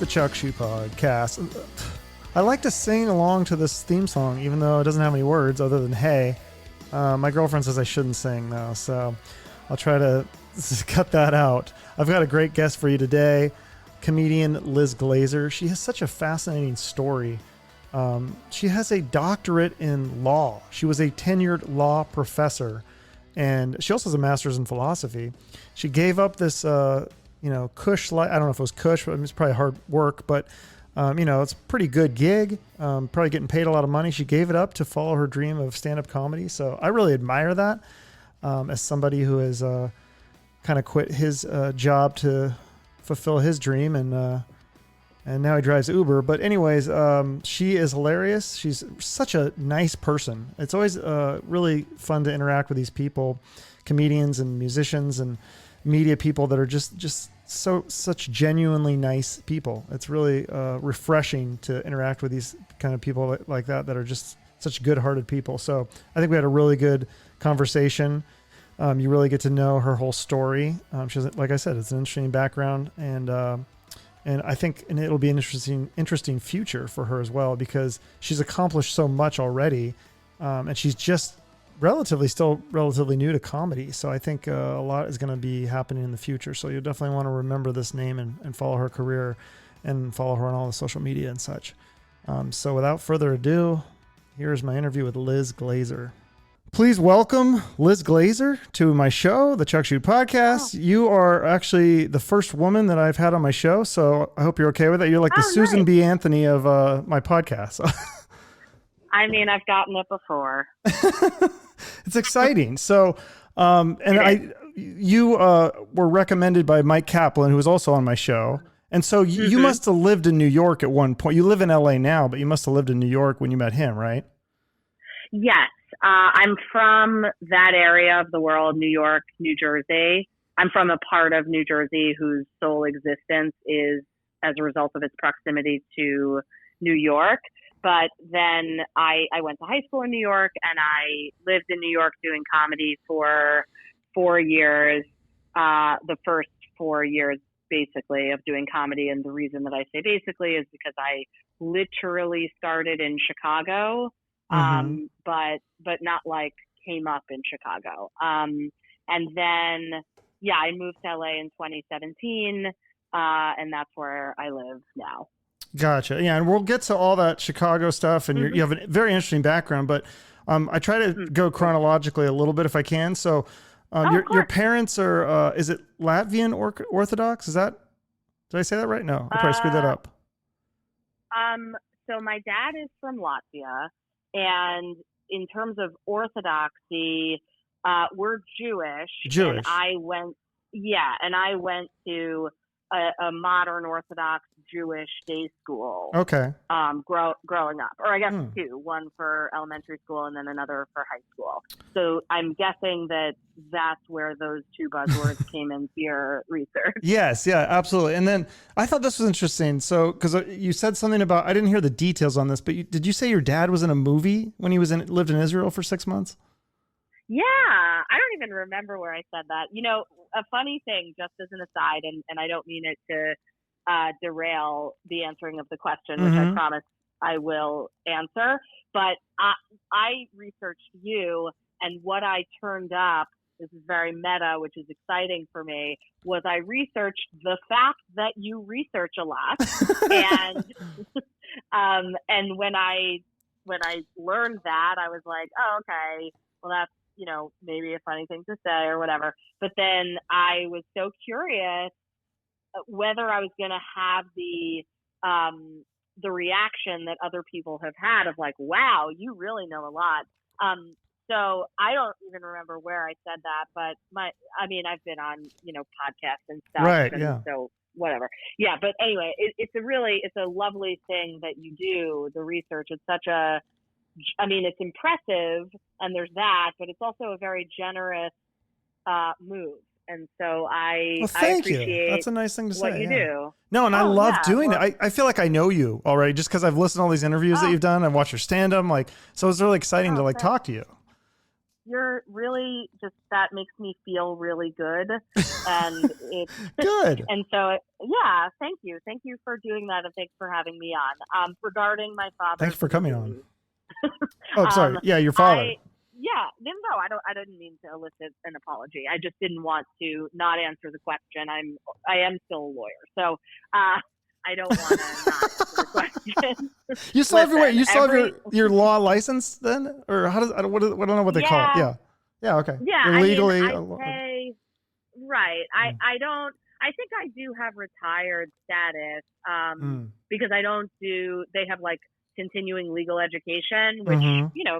the Chuck Shoe Podcast. I like to sing along to this theme song, even though it doesn't have any words other than hey. My girlfriend says I shouldn't sing, though, so I'll try to cut that out. I've got a great guest for you today, comedian Liz Glazer. She has such a fascinating story. She has a doctorate in law. She was a tenured law professor, and she also has a master's in philosophy. She gave up this, cush life. I don't know if it was cush, but it's probably hard work, but it's a pretty good gig, probably getting paid a lot of money. She gave it up to follow her dream of stand-up comedy. So I really admire that as somebody who has kind of quit his job to fulfill his dream. And now he drives Uber. But anyways, she is hilarious. She's such a nice person. It's always really fun to interact with these people, comedians and musicians and media people that are just such genuinely nice people. It's really refreshing to interact with these kind of people like that are just such good-hearted people. So I think we had a really good conversation. You really get to know her whole story. She has, like I said, it's an interesting background, and I think it'll be an interesting future for her as well, because she's accomplished so much already, and she's just still relatively new to comedy. So I think a lot is going to be happening in the future. So you'll definitely want to remember this name and follow her career and follow her on all the social media and such. So without further ado, here's my interview with Liz Glazer. Please welcome Liz Glazer to my show, the Chuck Shoe Podcast. Oh. You are actually the first woman that I've had on my show, so I hope you're okay with that. You're like the Susan B. Anthony of my podcast. I mean, I've gotten it before. It's exciting. So, you were recommended by Mike Kaplan, who was also on my show. And so you must have lived in New York at one point. You live in LA now, but you must have lived in New York when you met him, right? Yes. I'm from that area of the world, New York, New Jersey. I'm from a part of New Jersey whose sole existence is as a result of its proximity to New York. But then I went to high school in New York, and I lived in New York doing comedy for 4 years, the first 4 years basically of doing comedy. And the reason that I say basically is because I literally started in Chicago, but not like came up in Chicago. And then, I moved to LA in 2017, and that's where I live now. Gotcha. Yeah, and we'll get to all that Chicago stuff, and you have a very interesting background, but I try to go chronologically a little bit if I can. So your parents are, is it Latvian Orthodox? Did I say that right? No, I probably screwed that up. So my dad is from Latvia, and in terms of Orthodoxy, we're Jewish. And I went to a modern Orthodox Jewish day school. Okay. Growing up, or I guess two, one for elementary school and then another for high school. So I'm guessing that's where those two buzzwords came into your research. Yes. Yeah, absolutely. And then I thought this was interesting. So, cause you said something about, I didn't hear the details on this, but did you say your dad was in a movie when he lived in Israel for 6 months? Yeah, I don't even remember where I said that. A funny thing, just as an aside, and I don't mean it to derail the answering of the question, which I promise I will answer, but I researched you, and what I turned up, this is very meta, which is exciting for me, was I researched the fact that you research a lot. And when I learned that, I was like, oh, okay, well, that's, maybe a funny thing to say or whatever. But then I was so curious whether I was going to have the reaction that other people have had of like, wow, you really know a lot. So I don't even remember where I said that, but I've been on, podcasts and stuff. Right. And yeah. So whatever. Yeah. But anyway, it's a lovely thing that you do, the research. It's it's impressive, and there's that, but it's also a very generous move. And so I appreciate you. That's a nice thing to say. What you do. No, and I love doing it. I feel like I know you already just because I've listened to all these interviews that you've done. I've watched your stand-up. So it's really exciting to talk to you. you're really that makes me feel really good. And it's Good. And so, yeah, thank you. Thank you for doing that. And thanks for having me on. Regarding my father. Thanks for coming on. Oh, sorry. Yeah. Your father. No, I didn't mean to elicit an apology. I just didn't want to not answer the question. I am still a lawyer. So, I don't want to not answer the question. You still have your law license then, or how does I don't know what they call it. Yeah, yeah, okay. Yeah, you're legally. I pay, right. I don't. I think I do have retired status because I don't do. They have like continuing legal education, which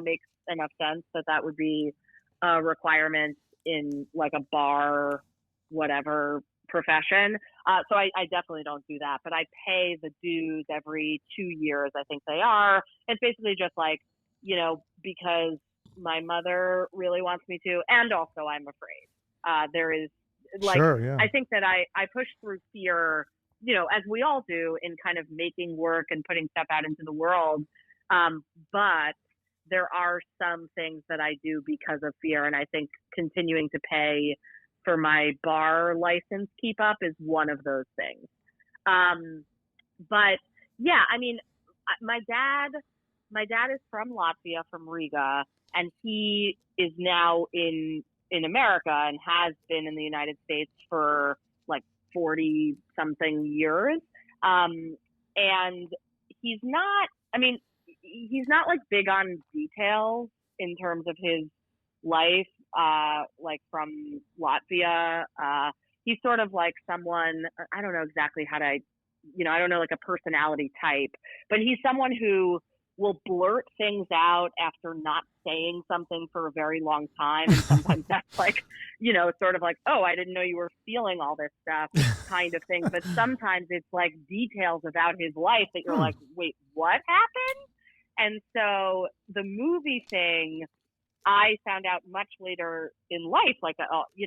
makes enough sense that would be a requirement in like a bar, whatever profession. So I definitely don't do that, but I pay the dues every 2 years, I think they are. It's basically just like, because my mother really wants me to, and also I'm afraid. There is like, sure, yeah. I think that I push through fear, as we all do in kind of making work and putting stuff out into the world. But there are some things that I do because of fear. And I think continuing to pay for my bar license keep up is one of those things. But yeah, I mean, my dad is from Latvia, from Riga, and he is now in America and has been in the United States for like 40 something years. And he's not like big on details in terms of his life, like from Latvia. He's sort of like someone, I don't know exactly how to, I don't know, like a personality type, but he's someone who will blurt things out after not saying something for a very long time. And sometimes that's like, sort of like, oh, I didn't know you were feeling all this stuff kind of thing. But sometimes it's like details about his life that you're like, wait, what happened? And so the movie thing, I found out much later in life, like,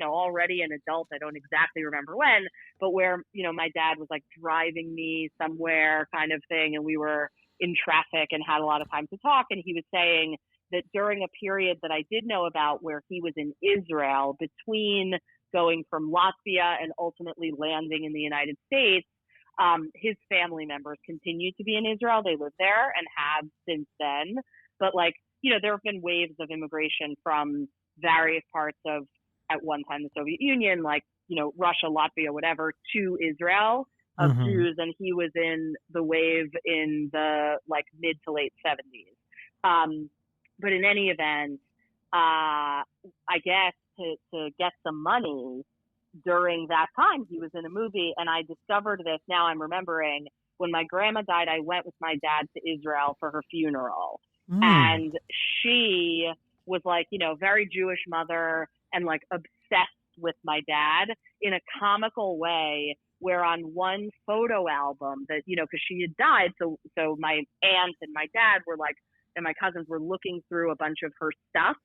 already an adult. I don't exactly remember when, but where, my dad was like driving me somewhere kind of thing. And we were in traffic and had a lot of time to talk. And he was saying that during a period that I did know about where he was in Israel, between going from Latvia and ultimately landing in the United States, his family members continued to be in Israel. They live there and have since then. But like, there have been waves of immigration from various parts of, at one time, the Soviet Union, like, Russia, Latvia, whatever, to Israel of Jews. And he was in the wave in the like mid to late 70s. But in any event, I guess to get some money during that time, he was in a movie, and I discovered this. Now I'm remembering when my grandma died, I went with my dad to Israel for her funeral. And she was like, very Jewish mother and like obsessed with my dad in a comical way, where on one photo album that, because she had died. So my aunt and my dad were like, and my cousins were looking through a bunch of her stuff,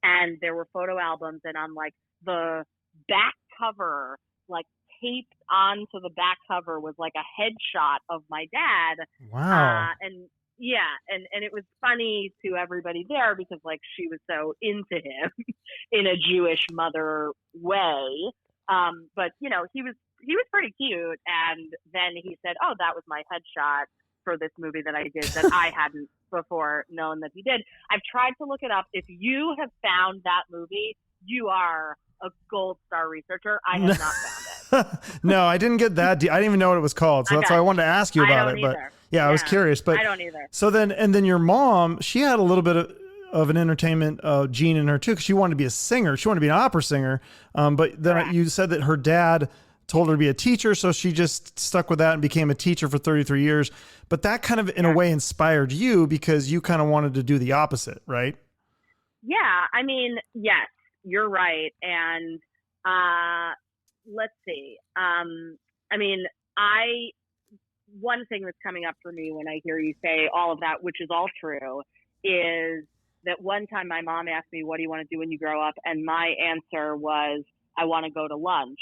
and there were photo albums, and on like the back cover, like taped onto the back cover was like a headshot of my dad. Wow. And yeah, and it was funny to everybody there because like she was so into him in a Jewish mother way. But he was pretty cute. And then he said, oh, that was my headshot for this movie that I did that I hadn't before known that he did. I've tried to look it up. If you have found that movie, you are a gold star researcher. I have not found it. No, I didn't get that. I didn't even know what it was called. So that's why I wanted to ask you about it. Either. But yeah, I was curious. But I don't either. So then your mom, she had a little bit of an entertainment gene in her too, because she wanted to be a singer. She wanted to be an opera singer. But then you said that her dad told her to be a teacher, so she just stuck with that and became a teacher for 33 years. But that kind of, in a way, inspired you because you kind of wanted to do the opposite, right? Yeah, I mean, yes, you're right. And let's see. I mean, one thing that's coming up for me when I hear you say all of that, which is all true, is that one time my mom asked me, what do you want to do when you grow up? And my answer was, I want to go to lunch,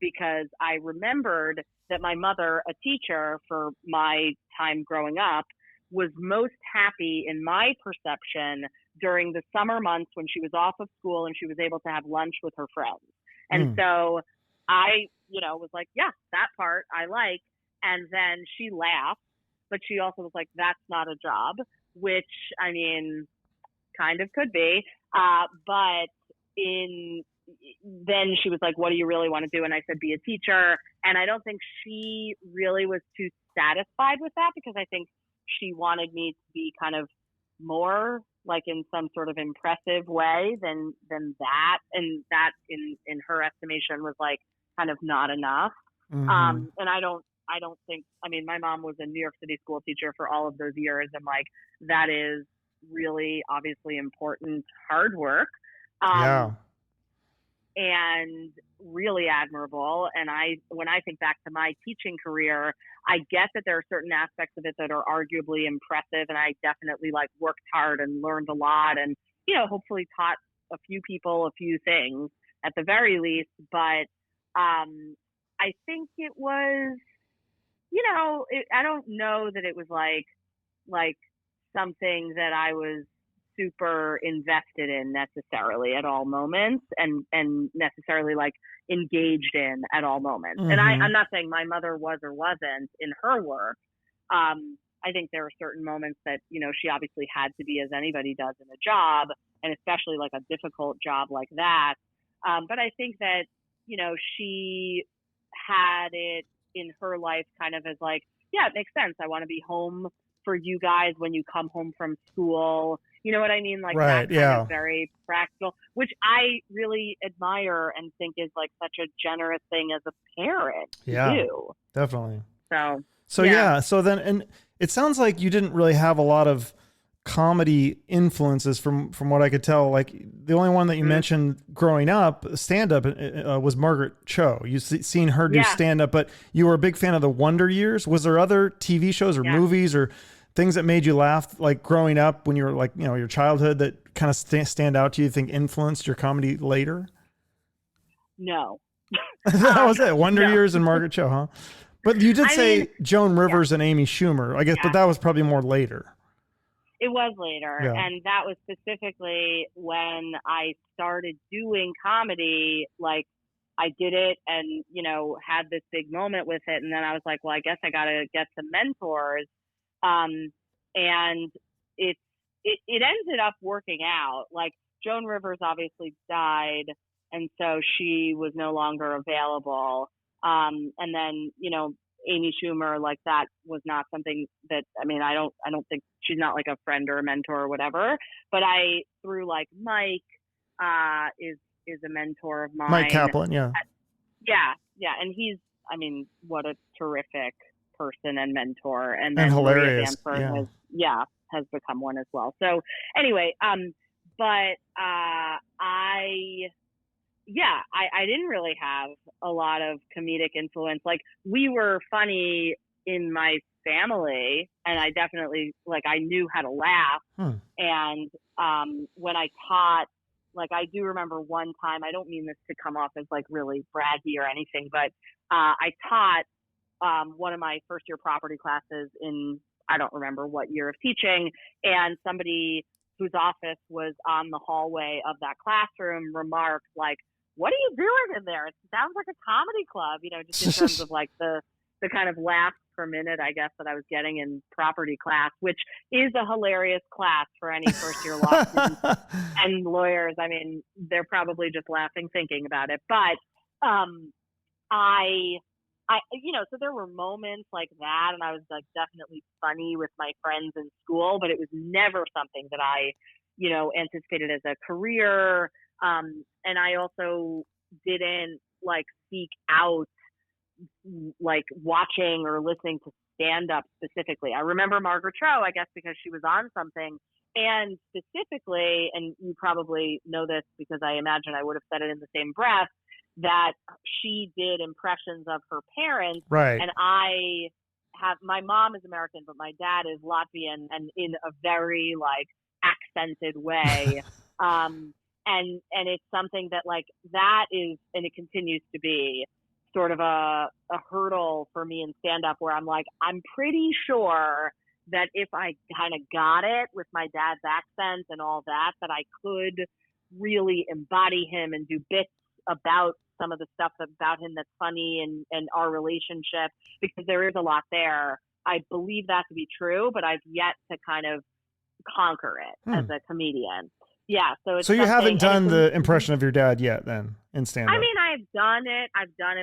because I remembered that my mother, a teacher for my time growing up, was most happy in my perception during the summer months when she was off of school and she was able to have lunch with her friends. And so I, was like, yeah, that part I like. And then she laughed, but she also was like, that's not a job, which I mean, kind of could be. But then she was like, what do you really want to do? And I said, be a teacher. And I don't think she really was too satisfied with that, because I think she wanted me to be kind of more like in some sort of impressive way than that. And that in her estimation was like kind of not enough. And I don't think, I mean, my mom was a New York City school teacher for all of those years. And like, that is really obviously important, hard work. And really admirable. And when I think back to my teaching career, I get that there are certain aspects of it that are arguably impressive. And I definitely like worked hard and learned a lot and, hopefully taught a few people a few things at the very least. But I think it was, I don't know that it was like something that I was super invested in necessarily at all moments and necessarily like engaged in at all moments. And I'm not saying my mother was or wasn't in her work. I think there are certain moments that, she obviously had to be, as anybody does in a job, and especially like a difficult job like that. But I think that, she had it in her life kind of as like, yeah, it makes sense. I want to be home for you guys when you come home from school. You know what I mean? Like right, that kind of very practical, which I really admire and think is like such a generous thing as a parent to do. Definitely. So yeah. So then, and it sounds like you didn't really have a lot of comedy influences from what I could tell. Like the only one that you mentioned growing up, stand up, was Margaret Cho. You've seen her do stand up, but you were a big fan of the Wonder Years. Was there other TV shows or movies or things that made you laugh, like growing up when you were like, your childhood, that kind of stand out to you, think influenced your comedy later? No. That was it. Wonder Years and Margaret Cho, huh? But you did say Joan Rivers and Amy Schumer, I guess, but that was probably more later. It was later. And that was specifically when I started doing comedy. Like I did it and, had this big moment with it. And then I was like, well, I guess I got to get some mentors. And it ended up working out. Like Joan Rivers obviously died, and so she was no longer available. And then, Amy Schumer, like that was not something that, I mean, I don't think she's not like a friend or a mentor or whatever, but through like Mike, is a mentor of mine. Mike Kaplan. Yeah. And he's, I mean, what a terrific person and mentor. And then hilarious. Has become one as well. So anyway, but I didn't really have a lot of comedic influence. Like we were funny in my family, and I definitely I knew how to laugh. And when I taught, like I do remember one time, I don't mean this to come off as like really braggy or anything, but I taught one of my first year property classes in, I don't remember what year of teaching, and somebody whose office was on the hallway of that classroom remarked like, what are you doing in there? It sounds like a comedy club, just in terms of like the kind of laughs per minute, I guess, that I was getting in property class, which is a hilarious class for any first year law students and lawyers. I mean, they're probably just laughing thinking about it. But so there were moments like that, and I was like definitely funny with my friends in school, but it was never something that I, anticipated as a career. And I also didn't like seek out like watching or listening to stand up specifically. I remember Margaret Cho, I guess, because she was on something, and specifically, and you probably know this because I imagine I would have said it in the same breath, that she did impressions of her parents. Right. And my mom is American, but my dad is Latvian, and in a very like accented way. And it's something that like that is, and it continues to be sort of a hurdle for me in stand up, where I'm like, I'm pretty sure that if I kind of got it with my dad's accent and all that, that I could really embody him and do bits about some of the stuff about him that's funny and our relationship, because there is a lot there. I believe that to be true, but I've yet to kind of conquer it as a comedian. Yeah. So it's so you haven't done the impression of your dad yet then in stand-up? I mean, I've done it,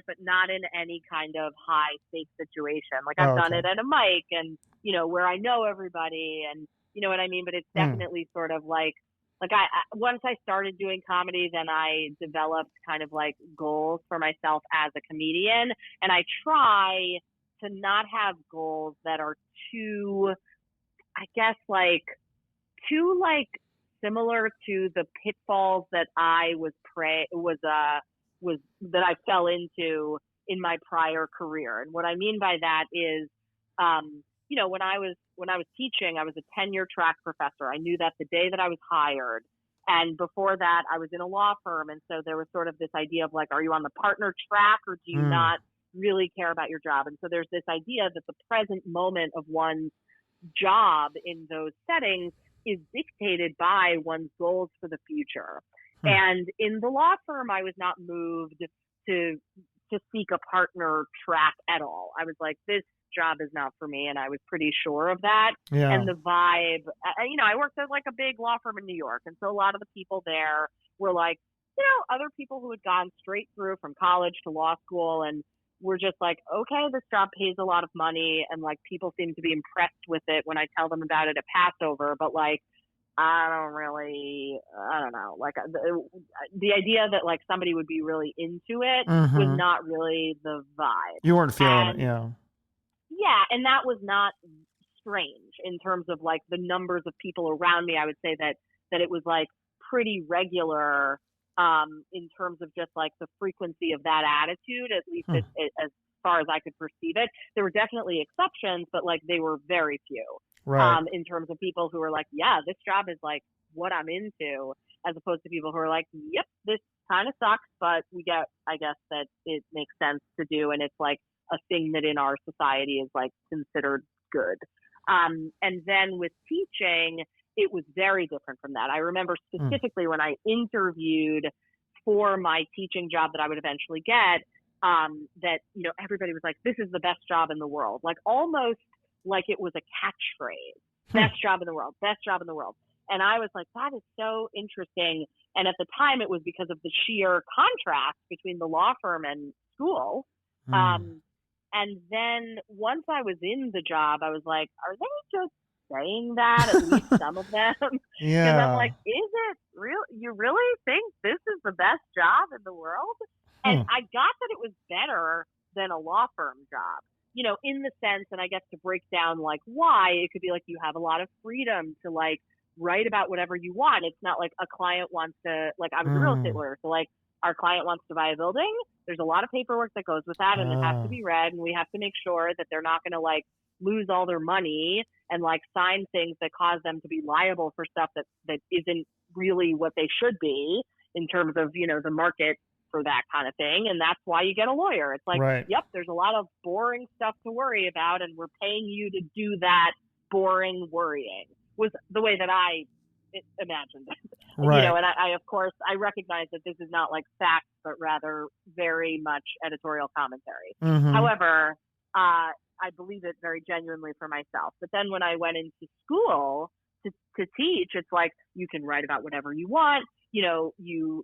but not in any kind of high stakes situation. Like I've done it at a mic and, you know, where I know everybody and you know what I mean? But it's definitely sort of like I once I started doing comedy, then I developed kind of like goals for myself as a comedian. And I try to not have goals that are too, I guess, too similar to the pitfalls that I that I fell into in my prior career. And what I mean by that is, you know, when I was teaching, I was a tenure track professor. I knew that the day that I was hired. And before that, I was in a law firm. And so there was sort of this idea of like, are you on the partner track or do you not really care about your job? And so there's this idea that the present moment of one's job in those settings is dictated by one's goals for the future. And in the law firm, I was not moved to seek a partner track at all. I was like, this job is not for me. And I was pretty sure of that. Yeah. And the vibe, you know, I worked at like a big law firm in New York. And so a lot of the people there were like, you know, other people who had gone straight through from college to law school and were just like, okay, this job pays a lot of money. And like people seem to be impressed with it when I tell them about it at Passover. But like, I don't know, like the idea that like somebody would be really into it was not really the vibe. You weren't feeling it, yeah. Yeah, and that was not strange in terms of like the numbers of people around me. I would say that it was like pretty regular in terms of just like the frequency of that attitude, at least as far as I could perceive it. There were definitely exceptions, but like they were very few. Right. In terms of people who are like, yeah, this job is like what I'm into, as opposed to people who are like, yep, this kind of sucks, but we get, I guess, that it makes sense to do. And it's like a thing that in our society is like considered good. And then with teaching, it was very different from that. I remember specifically when I interviewed for my teaching job that I would eventually get, that, you know, everybody was like, this is the best job in the world. Like almost like it was a catchphrase, best job in the world, best job in the world. And I was like, that is so interesting. And at the time it was because of the sheer contrast between the law firm and school. And then once I was in the job, I was like, are they just saying that, at least some of them? Yeah. Because I'm like, is it real? You really think this is the best job in the world? And I got that it was better than a law firm job. You know, in the sense, and I guess to break down like why, it could be like you have a lot of freedom to like write about whatever you want. It's not like a client wants to, like I was a real estate lawyer, so like our client wants to buy a building. There's a lot of paperwork that goes with that, and it has to be read, and we have to make sure that they're not going to like lose all their money and like sign things that cause them to be liable for stuff that isn't really what they should be in terms of, you know, the market for that kind of thing. And that's why you get a lawyer. It's like, yep, there's a lot of boring stuff to worry about, and we're paying you to do that boring worrying, was the way that I imagined it. Right. You know, and I of course I recognize that this is not like facts, but rather very much editorial commentary. However, I believe it very genuinely for myself. But then when I went into school to teach, it's like you can write about whatever you want. You know, you're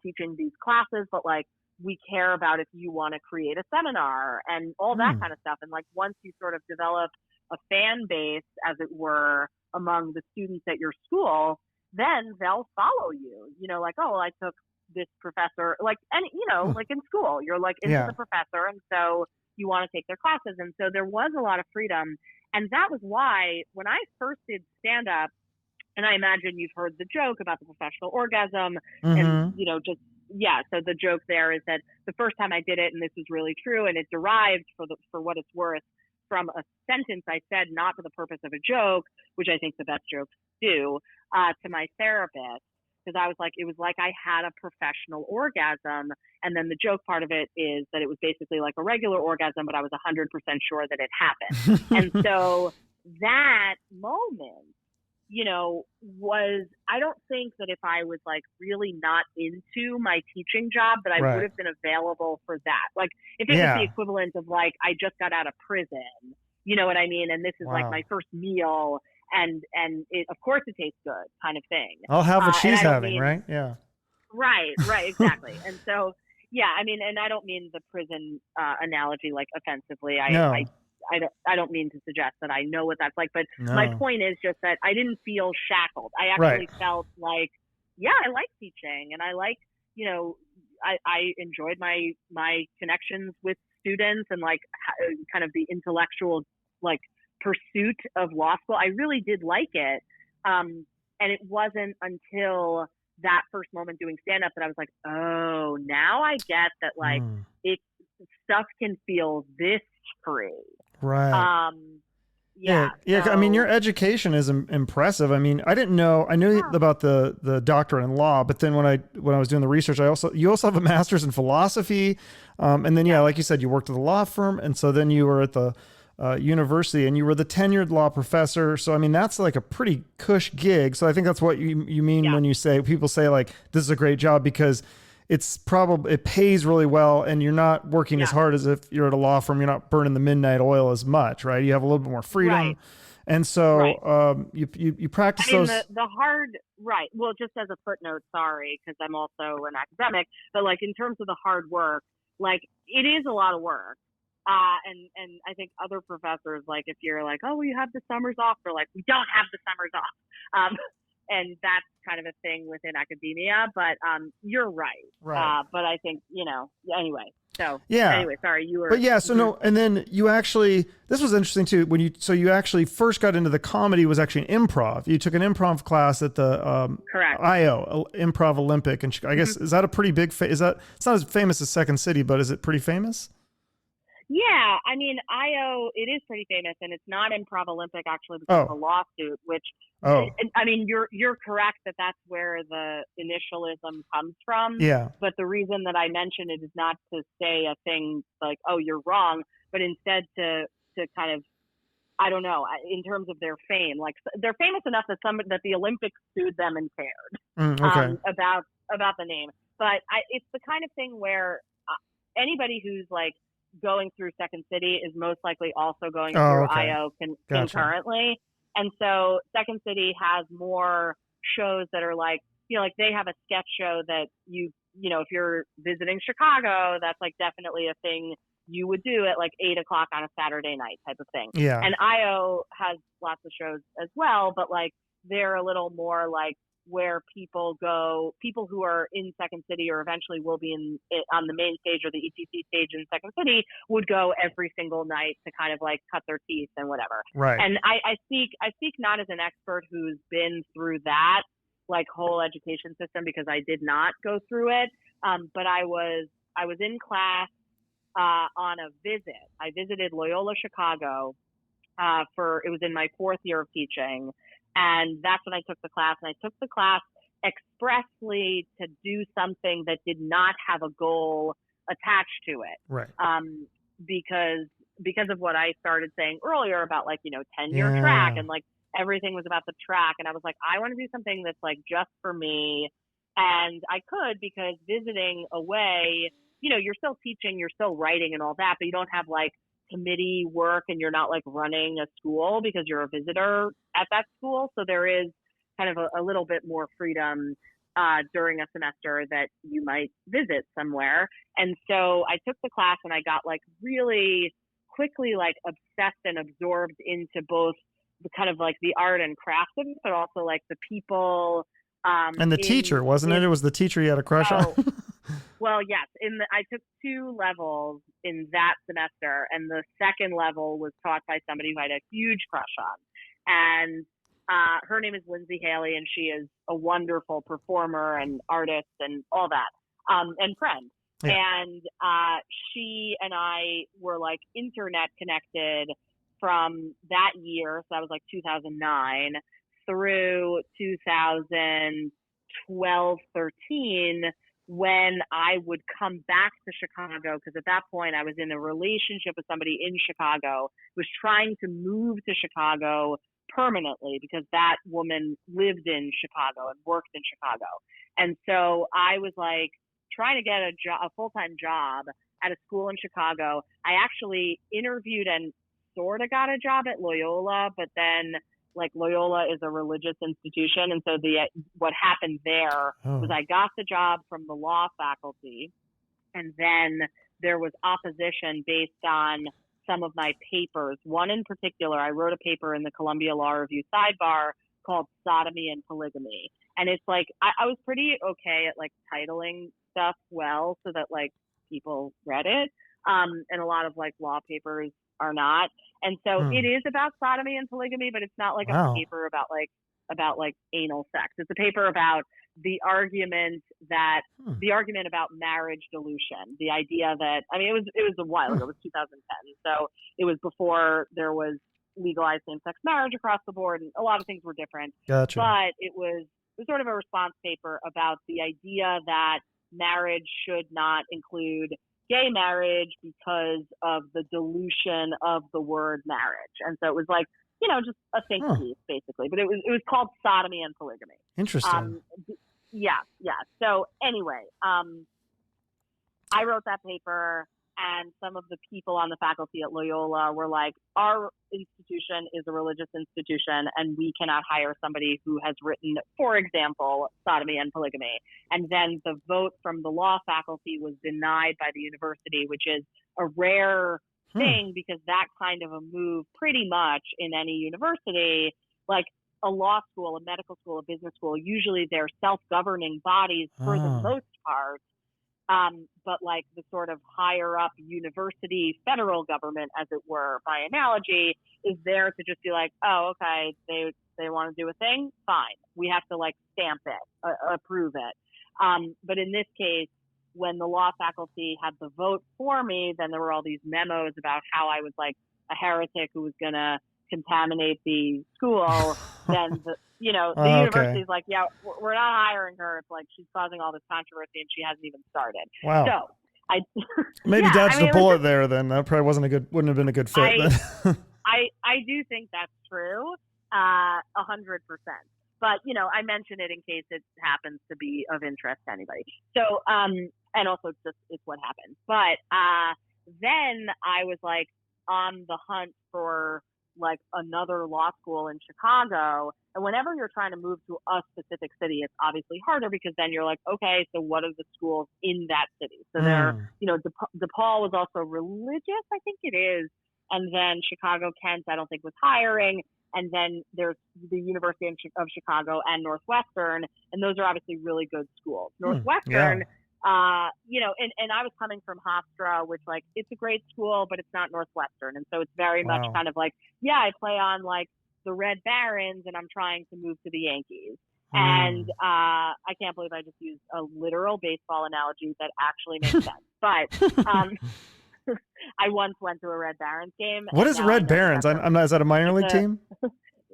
teaching these classes, but like we care about if you want to create a seminar and all that kind of stuff. And like once you sort of develop a fan base, as it were, among the students at your school, then they'll follow you. You know, like, oh, well, I took this professor, like, and you know, like in school, you're like into the professor, and so you want to take their classes. And so there was a lot of freedom. And that was why when I first did stand up, and I imagine you've heard the joke about the professional orgasm and, you know, just, yeah. So the joke there is that the first time I did it, and this is really true, and it derived for what it's worth from a sentence I said, not for the purpose of a joke, which I think the best jokes do, to my therapist. Because I was like, it was like I had a professional orgasm. And then the joke part of it is that it was basically like a regular orgasm, but I was 100% sure that it happened. And so that moment, you know, I don't think that if I was like really not into my teaching job, that I would have been available for that. Like if it was the equivalent of like, I just got out of prison, you know what I mean? And this is like my first meal and it, of course it tastes good kind of thing. I'll have what she's having, right? Yeah. Right, exactly. And so, yeah, I mean, and I don't mean the prison analogy like offensively. I don't mean to suggest that I know what that's like, but my point is just that I didn't feel shackled. I actually felt like, yeah, I like teaching, and I like, you know, I enjoyed my connections with students and like kind of the intellectual like pursuit of law school. I really did like it, and it wasn't until that first moment doing stand up that I was like, oh, now I get that like it stuff can feel this free. Right. Yeah. So, I mean, your education is impressive. I mean, I didn't know. I knew about the doctorate in law, but then when I was doing the research, you also have a master's in philosophy, and then like you said, you worked at a law firm, and so then you were at the university, and you were the tenured law professor. So I mean, that's like a pretty cush gig. So I think that's what you mean when you say people say like this is a great job because it pays really well, and you're not working as hard as if you're at a law firm. You're not burning the midnight oil as much, right? You have a little bit more freedom, and so you practice those. The hard Well, just as a footnote, sorry, because I'm also an academic, but like in terms of the hard work, like it is a lot of work. And I think other professors, like if you're like, oh, well, you have the summers off, they're like, we don't have the summers off. And that's kind of a thing within academia, but you're right. But I think, you know, anyway. So anyway, sorry, you were. But so no, and then you actually, this was interesting too. You actually first got into the comedy was actually an improv. You took an improv class at the correct IO Improv Olympic, and I guess is that a pretty big? It's not as famous as Second City, but is it pretty famous? Yeah, I mean, IO, it is pretty famous, and it's not Improv Olympic actually because of a lawsuit, which, I mean, you're correct that that's where the initialism comes from. Yeah. But the reason that I mention it is not to say a thing like, oh, you're wrong, but instead to kind of, I don't know, in terms of their fame, like they're famous enough that the Olympics sued them and cared about the name. But it's the kind of thing where anybody who's like going through Second City is most likely also going through IO concurrently. And so Second City has more shows that are like, you know, like they have a sketch show that you know, if you're visiting Chicago, that's like definitely a thing you would do at like 8 o'clock on a Saturday night type of thing. Yeah. And IO has lots of shows as well, but like they're a little more like where people who are in Second City or eventually will be on the main stage or the ETC stage in Second City would go every single night to kind of like cut their teeth and whatever. Right. And I speak not as an expert who's been through that like whole education system because I did not go through it. But I was in class on a visit. I visited Loyola Chicago it was in my 4th year of teaching. And that's when I took the class. And I took the class expressly to do something that did not have a goal attached to it. Right. Because of what I started saying earlier about like, you know, 10-year track and like everything was about the track. And I was like, I want to do something that's like just for me. And I could because visiting away, you know, you're still teaching, you're still writing and all that, but you don't have like committee work and you're not like running a school because you're a visitor at that school. So there is kind of a little bit more freedom during a semester that you might visit somewhere. And so I took the class and I got like really quickly like obsessed and absorbed into both the kind of like the art and craft of it, but also like the people. And the teacher, wasn't it? It was the teacher you had a crush on. Well, yes. I took 2 levels in that semester, and the second level was taught by somebody who I had a huge crush on. And her name is Lindsay Haley, and she is a wonderful performer and artist and all that, and friend. Yeah. And she and I were like internet connected from that year, so that was like 2009, through 2012, 13, when I would come back to Chicago, because at that point I was in a relationship with somebody in Chicago, was trying to move to Chicago permanently because that woman lived in Chicago and worked in Chicago. And so I was like trying to get a full-time job at a school in Chicago. I actually interviewed and sort of got a job at Loyola, but then like Loyola is a religious institution. And so what happened there was I got the job from the law faculty, and then there was opposition based on some of my papers. One in particular, I wrote a paper in the Columbia Law Review sidebar called Sodomy and Polygamy. And it's like, I was pretty okay at like titling stuff well so that like people read it. And a lot of like law papers are not. And so it is about sodomy and polygamy, but it's not like a paper about anal sex. It's a paper about the argument about marriage dilution. The idea that, I mean, it was a while ago. It was 2010. So it was before there was legalized same-sex marriage across the board, and a lot of things were different. Gotcha. But it was sort of a response paper about the idea that marriage should not include gay marriage because of the dilution of the word marriage. And so it was like, you know, just a think piece basically, but it was called Sodomy and Polygamy. Interesting. Yeah. So anyway, I wrote that paper, and some of the people on the faculty at Loyola were like, our institution is a religious institution and we cannot hire somebody who has written, for example, sodomy and polygamy. And then the vote from the law faculty was denied by the university, which is a rare thing because that kind of a move pretty much in any university, like a law school, a medical school, a business school, usually they're self-governing bodies for the most part. But like the sort of higher up university federal government, as it were, by analogy, is there to just be like, oh, okay, they want to do a thing, fine. We have to like stamp it, approve it. But in this case, when the law faculty had the vote for me, then there were all these memos about how I was like a heretic who was going to contaminate the school. Then the university's like, yeah, we're not hiring her. It's like she's causing all this controversy and she hasn't even started. Wow. So I maybe dodged a bullet there. Then that probably wouldn't have been a good fit. I do think that's true, 100%. But you know, I mention it in case it happens to be of interest to anybody. So and also just it's what happened. But then I was like on the hunt for like another law school in Chicago. And whenever you're trying to move to a specific city, it's obviously harder because then you're like, okay, so what are the schools in that city? So there, you know, DePaul was also religious, I think it is. And then Chicago, Kent, I don't think was hiring. And then there's the University of Chicago and Northwestern. And those are obviously really good schools. Northwestern, you know, and I was coming from Hofstra, which like, it's a great school, but it's not Northwestern. And so it's very much kind of like, yeah, I play on like the Red Barons and I'm trying to move to the Yankees. And I can't believe I just used a literal baseball analogy that actually makes sense. But I once went to a Red Barons game. What is Red Barons? I'm not, is that a minor league team?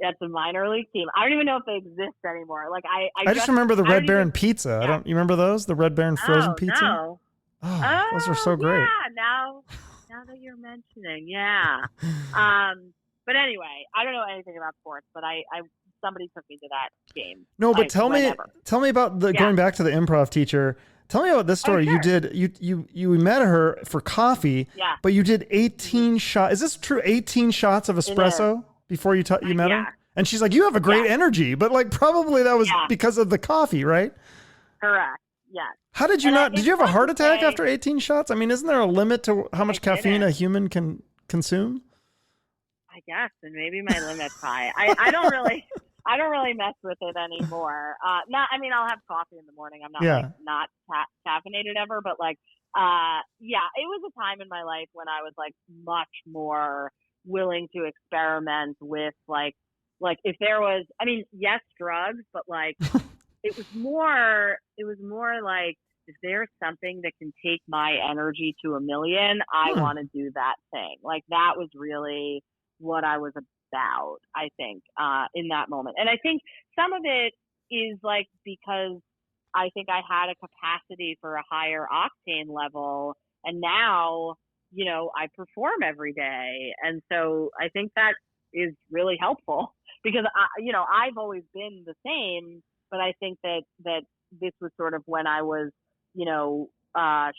That's a minor league team. I don't even know if they exist anymore. Like I just remember the Red Baron pizza. Yeah. You remember those? The Red Baron frozen pizza? No. Oh, those are so great. Yeah, now that you're mentioning, yeah. But anyway, I don't know anything about sports, but somebody took me to that game. No, but tell me about going back to the improv teacher. Tell me about this story. Oh, sure. You met her for coffee, but you did 18 shots. Is this true? 18 shots of espresso before you met her? And she's like, you have a great energy, but like probably that was because of the coffee, right? Correct. Yes. How did you did you have a heart attack after 18 shots? I mean, isn't there a limit to how much caffeine a human can consume? I guess, and maybe my limit's high. I don't really mess with it anymore. I mean, I'll have coffee in the morning. I'm not not caffeinated ever, but like, it was a time in my life when I was like much more willing to experiment with like if there was, I mean, yes, drugs, but like it was more like if there's something that can take my energy to 1,000,000, I want to do that thing. Like that was really what I was about, I think, in that moment. And I think some of it is like because I think I had a capacity for a higher octane level. And now, I perform every day. And so I think that is really helpful because, I've always been the same, but I think that this was sort of when I was,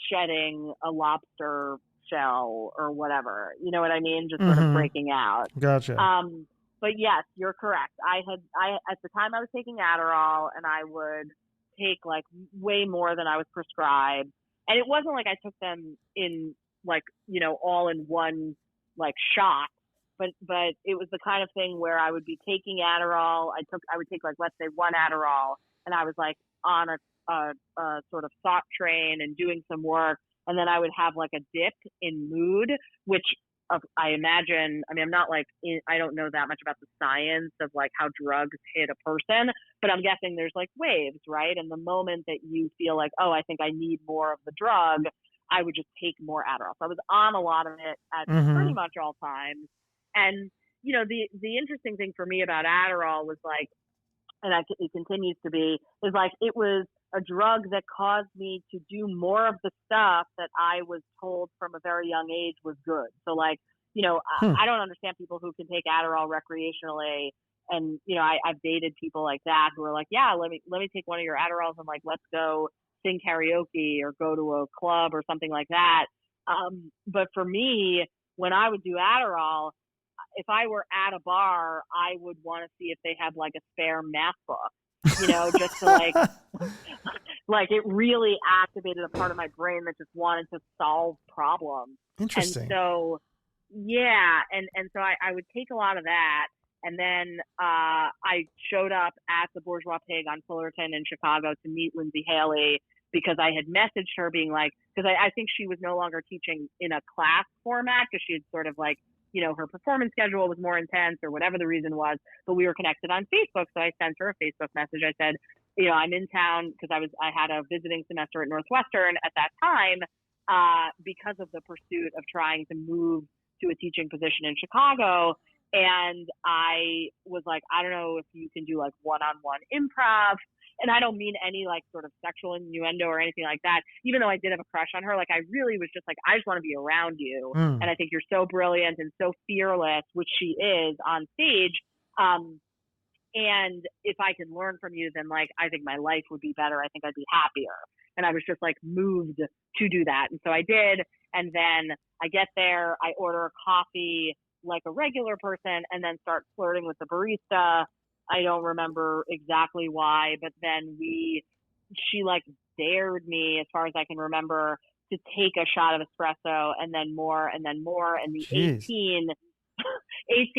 shedding a lobster shell or whatever, you know what I mean? Just sort of breaking out. Gotcha. But yes, you're correct. At the time I was taking Adderall, and I would take like way more than I was prescribed. And it wasn't like I took them in like, all in one like shot, but it was the kind of thing where I would be taking Adderall. I would take like, let's say 1 Adderall, and I was like on a sort of thought train and doing some work. And then I would have like a dip in mood, which I imagine, I'm not like, I don't know that much about the science of like how drugs hit a person, but I'm guessing there's like waves, right? And the moment that you feel like, oh, I think I need more of the drug, I would just take more Adderall. So I was on a lot of it at pretty much all times. And, the interesting thing for me about Adderall was like, and it continues to be, is like, it was a drug that caused me to do more of the stuff that I was told from a very young age was good. So like, I don't understand people who can take Adderall recreationally. And, I've dated people like that who are like, yeah, let me take one of your Adderalls and like, let's go sing karaoke or go to a club or something like that. But for me, when I would do Adderall, if I were at a bar, I would want to see if they had like a spare math book, just to like it really activated a part of my brain that just wanted to solve problems. Interesting. And so, yeah. And so I would take a lot of that. And then I showed up at the Bourgeois Pig on Fullerton in Chicago to meet Lindsay Haley because I had messaged her being like, because I think she was no longer teaching in a class format because she had sort of like, her performance schedule was more intense or whatever the reason was, but we were connected on Facebook. So I sent her a Facebook message. I said, I'm in town because I had a visiting semester at Northwestern at that time because of the pursuit of trying to move to a teaching position in Chicago. And I was like, I don't know if you can do like one-on-one improv. And I don't mean any like sort of sexual innuendo or anything like that. Even though I did have a crush on her, like I really was just like, I just want to be around you. And I think you're so brilliant and so fearless, which she is on stage. And if I can learn from you, then like, I think my life would be better. I think I'd be happier. And I was just like moved to do that. And so I did. And then I get there, I order a coffee like a regular person and then start flirting with the barista. I don't remember exactly why, but then she like dared me, as far as I can remember, to take a shot of espresso and then more and then more. And the Jeez. 18,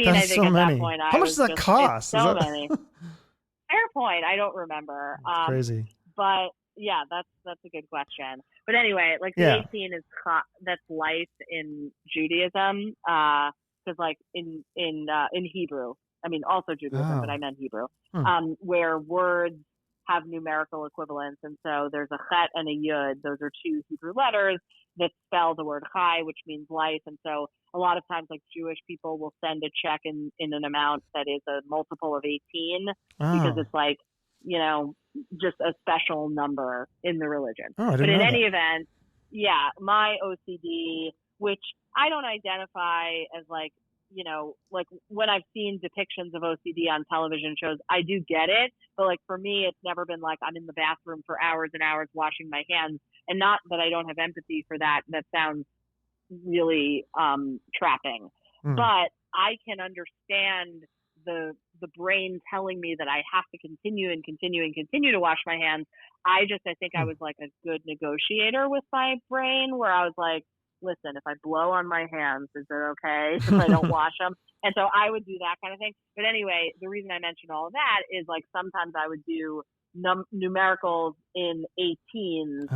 That's I think so at many. that point, How much does that cost? So many. Fair point. I don't remember. Crazy. But yeah, that's a good question. But anyway, like the 18 is that's life in Judaism. Because like in Hebrew, I mean also Judaism, but I meant Hebrew, where words have numerical equivalents, and so there's a chet and a yud. Those are 2 Hebrew letters that spell the word chai, which means life. And so a lot of times, like Jewish people will send a check in an amount that is a multiple of 18 because it's like, just a special number in the religion. But in any event, yeah, my OCD, which I don't identify as like, like when I've seen depictions of OCD on television shows, I do get it. But like for me, it's never been like I'm in the bathroom for hours and hours washing my hands. And not that I don't have empathy for that. That sounds really trapping. But I can understand the brain telling me that I have to continue to wash my hands. I think I was like a good negotiator with my brain, where I was like, listen, if I blow on my hands, is it okay if I don't wash them? And so I would do that kind of thing. But anyway, the reason I mentioned all of that is like sometimes I would do numericals in 18s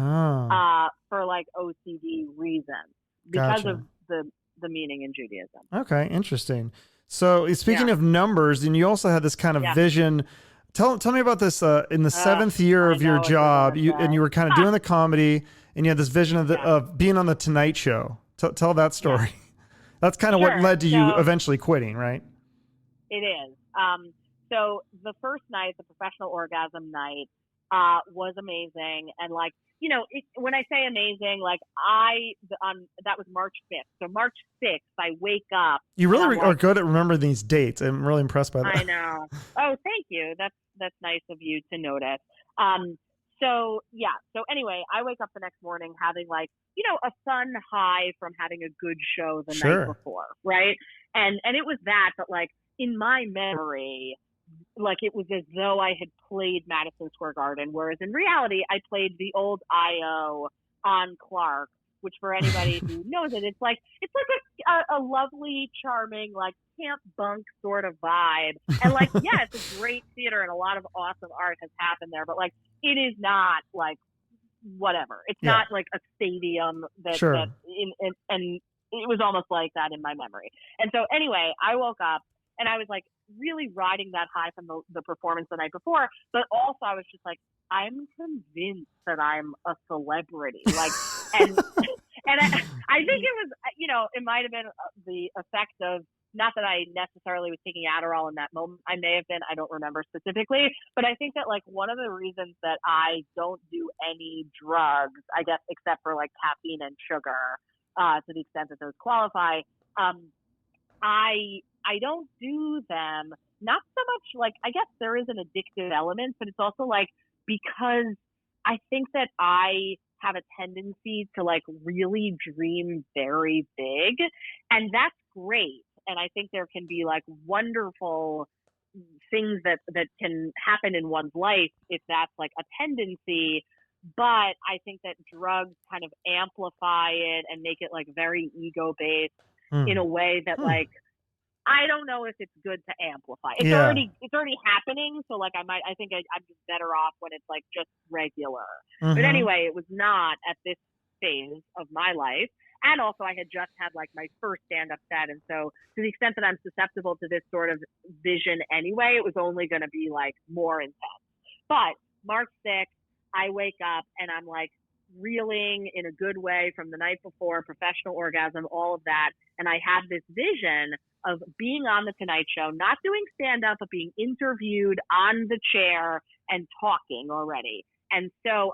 for like OCD reasons because of the meaning in Judaism. Okay, interesting. So speaking of numbers, and you also had this kind of vision. Tell me about this in the 7th year of your job. You were kind of doing the comedy, and you had this vision of being on the Tonight Show. Tell that story. Yeah. That's kind of what led to you eventually quitting, right? It is. So the first night, the professional orgasm night, was amazing. And like, when I say amazing, like that was March 5th. So March 6th, I wake up. You really are good at remembering these dates. I'm really impressed by that. I know. Oh, thank you. That's nice of you to notice. So anyway, I wake up the next morning having like, a fun high from having a good show the night before. Right. And it was that, but like in my memory, like it was as though I had played Madison Square Garden, whereas in reality, I played the old IO on Clark, which for anybody who knows it, it's like a lovely, charming, like camp bunk sort of vibe. And like, yeah, it's a great theater and a lot of awesome art has happened there, but like, it is not like whatever. It's not like a stadium that and it was almost like that in my memory. And so anyway, I woke up and I was like really riding that high from the performance the night before, but also I was just like, I'm convinced that I'm a celebrity. Like, and I think it was, it might have been the effect of, not that I necessarily was taking Adderall in that moment. I may have been, I don't remember specifically, but I think that like one of the reasons that I don't do any drugs, I guess, except for like caffeine and sugar, to the extent that those qualify, I don't do them, not so much like, I guess there is an addictive element, but it's also like, because I think that I have a tendency to like really dream very big, and that's great. And I think there can be like wonderful things that can happen in one's life if that's like a tendency. But I think that drugs kind of amplify it and make it like very ego based in a way that like, I don't know if it's good to amplify. It's already happening. So like I think I'm just better off when it's like just regular. But anyway, it was not at this phase of my life. And also I had just had like my first stand-up set. And so to the extent that I'm susceptible to this sort of vision anyway, it was only going to be like more intense. But March 6th, I wake up and I'm like reeling in a good way from the night before, professional orgasm, all of that. And I had this vision of being on the Tonight Show, not doing stand-up, but being interviewed on the chair and talking already. And so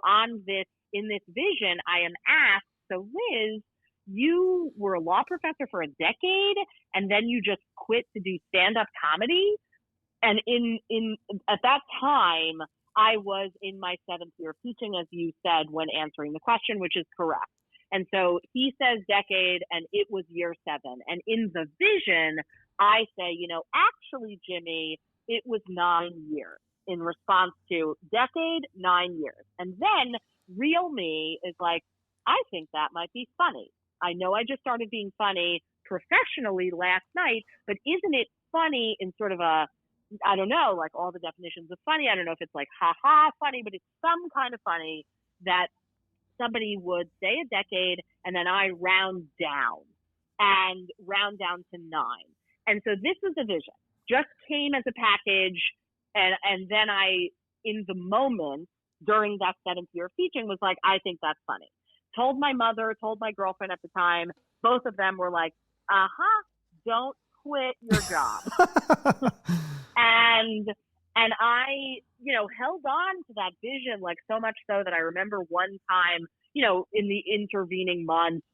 in this vision, I am asked, so Liz, you were a law professor for a decade and then you just quit to do stand-up comedy. And at that time, I was in my 7th year of teaching, as you said, when answering the question, which is correct. And so he says decade and it was year 7. And in the vision, I say, actually, Jimmy, it was 9 years in response to decade, 9 years. And then real me is like, I think that might be funny. I know I just started being funny professionally last night, but isn't it funny in sort of a, I don't know, like all the definitions of funny. I don't know if it's like ha-ha funny, but it's some kind of funny that somebody would say a decade and then I round down to 9. And so this was a vision, just came as a package. And then I, in the moment during that 7th year of teaching, was like, I think that's funny. Told my mother, told my girlfriend at the time, both of them were like, don't quit your job. And I, held on to that vision, like so much so that I remember one time, in the intervening months,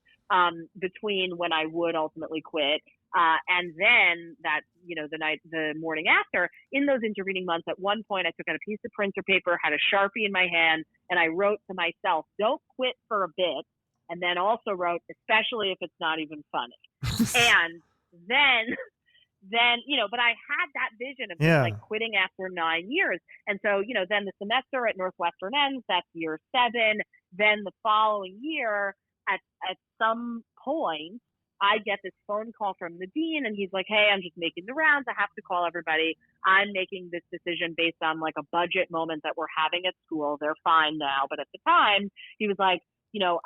between when I would ultimately quit, and then that, the morning after, in those intervening months, at one point I took out a piece of printer paper, had a Sharpie in my hand, and I wrote to myself, don't quit for a bit. And then also wrote, especially if it's not even funny. And then, but I had that vision of just like quitting after 9 years. And so, then the semester at Northwestern ends, that's year 7. Then the following year, at some point, I get this phone call from the dean and he's like, hey, I'm just making the rounds. I have to call everybody. I'm making this decision based on like a budget moment that we're having at school. They're fine now. But at the time, he was like,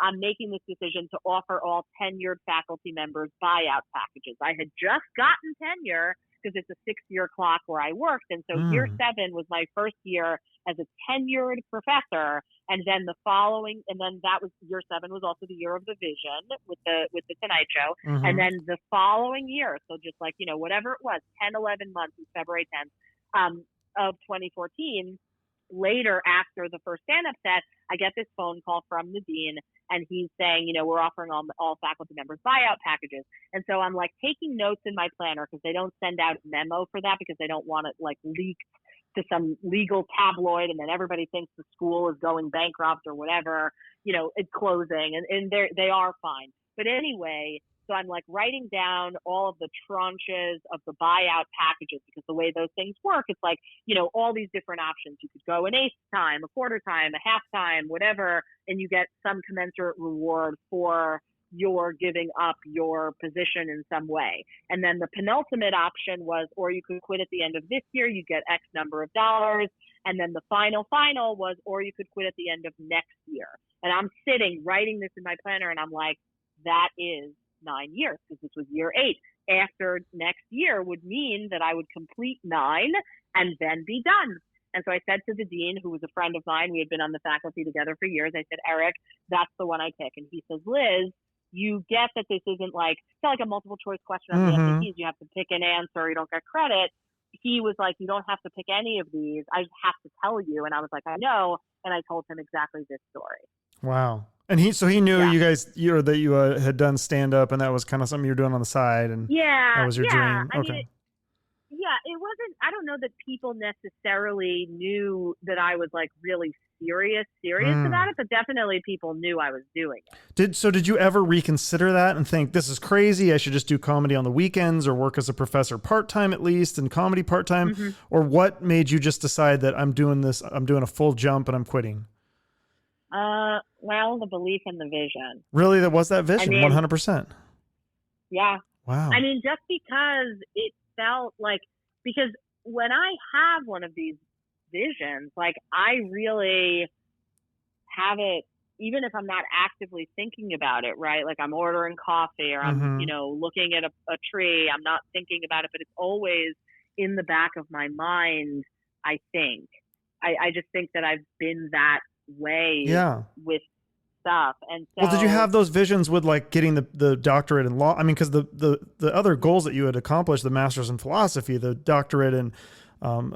I'm making this decision to offer all tenured faculty members buyout packages. I had just gotten tenure because it's a 6-year clock where I worked. And so year 7 was my first year as a tenured professor. And then that was year 7 was also the year of the vision with the Tonight Show. And then the following year, so just like, whatever it was, 10, 11 months, February 10th of 2014, later, after the first stand-up set, I get this phone call from the dean, and he's saying, we're offering all faculty members buyout packages. And so I'm like taking notes in my planner, because they don't send out a memo for that, because they don't want it like leaked to some legal tabloid, and then everybody thinks the school is going bankrupt or whatever, it's closing, and they are fine. But anyway, so I'm like writing down all of the tranches of the buyout packages, because the way those things work, it's like, all these different options. You could go an eighth time, a quarter time, a half time, whatever, and you get some commensurate reward for your giving up your position in some way. And then the penultimate option was, or you could quit at the end of this year, you get X number of dollars. And then the final was, or you could quit at the end of next year. And I'm sitting writing this in my planner, and I'm like, that is 9 years, because this was year 8. After next year would mean that I would complete 9 and then be done. And so I said to the dean, who was a friend of mine, we had been on the faculty together for years, I said, Eric, that's the one I pick. And he says, Liz, you get that this isn't like, it's not like a multiple choice question on the SATs. You have to pick an answer, you don't get credit. He was like, you don't have to pick any of these. I just have to tell you. And I was like, I know. And I told him exactly this story. Wow. And he knew you guys, that you had done stand up, and that was kind of something you were doing on the side, and that was your dream. I mean, it wasn't, I don't know that people necessarily knew that I was like really serious about it, but definitely people knew I was doing it. Did you ever reconsider that and think, this is crazy, I should just do comedy on the weekends or work as a professor part-time at least, and comedy part-time? Or what made you just decide that I'm doing a full jump and I'm quitting? Well, the belief and the vision. Really? That was that vision? 100%. Yeah. Wow. I mean, just because it felt like, because when I have one of these visions, like I really have it, even if I'm not actively thinking about it, right? Like I'm ordering coffee, or I'm, looking at a tree, I'm not thinking about it, but it's always in the back of my mind, I think. I just think that I've been that way with stuff. And so, well, did you have those visions with like getting the doctorate in law? I mean, because the other goals that you had accomplished, the master's in philosophy, the doctorate in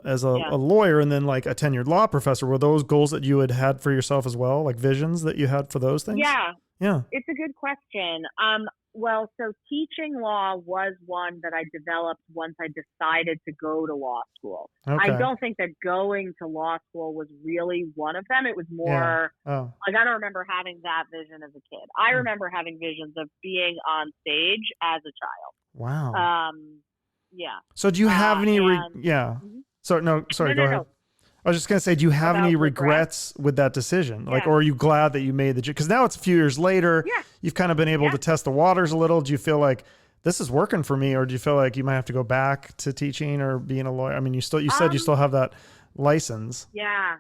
as a lawyer, and then like a tenured law professor, were those goals that you had for yourself as well, like visions that you had for those things? Yeah, it's a good question. Well, so teaching law was one that I developed once I decided to go to law school. Okay. I don't think that going to law school was really one of them. It was more, like, I don't remember having that vision as a kid. I remember having visions of being on stage as a child. Wow. Yeah. So do you have any, Sorry, go ahead. I was just going to say, do you have any regrets with that decision? Like, or are you glad that you made the, because now it's a few years later, you've kind of been able to test the waters a little. Do you feel like this is working for me? Or do you feel like you might have to go back to teaching or being a lawyer? I mean, you said you still have that license. Yeah.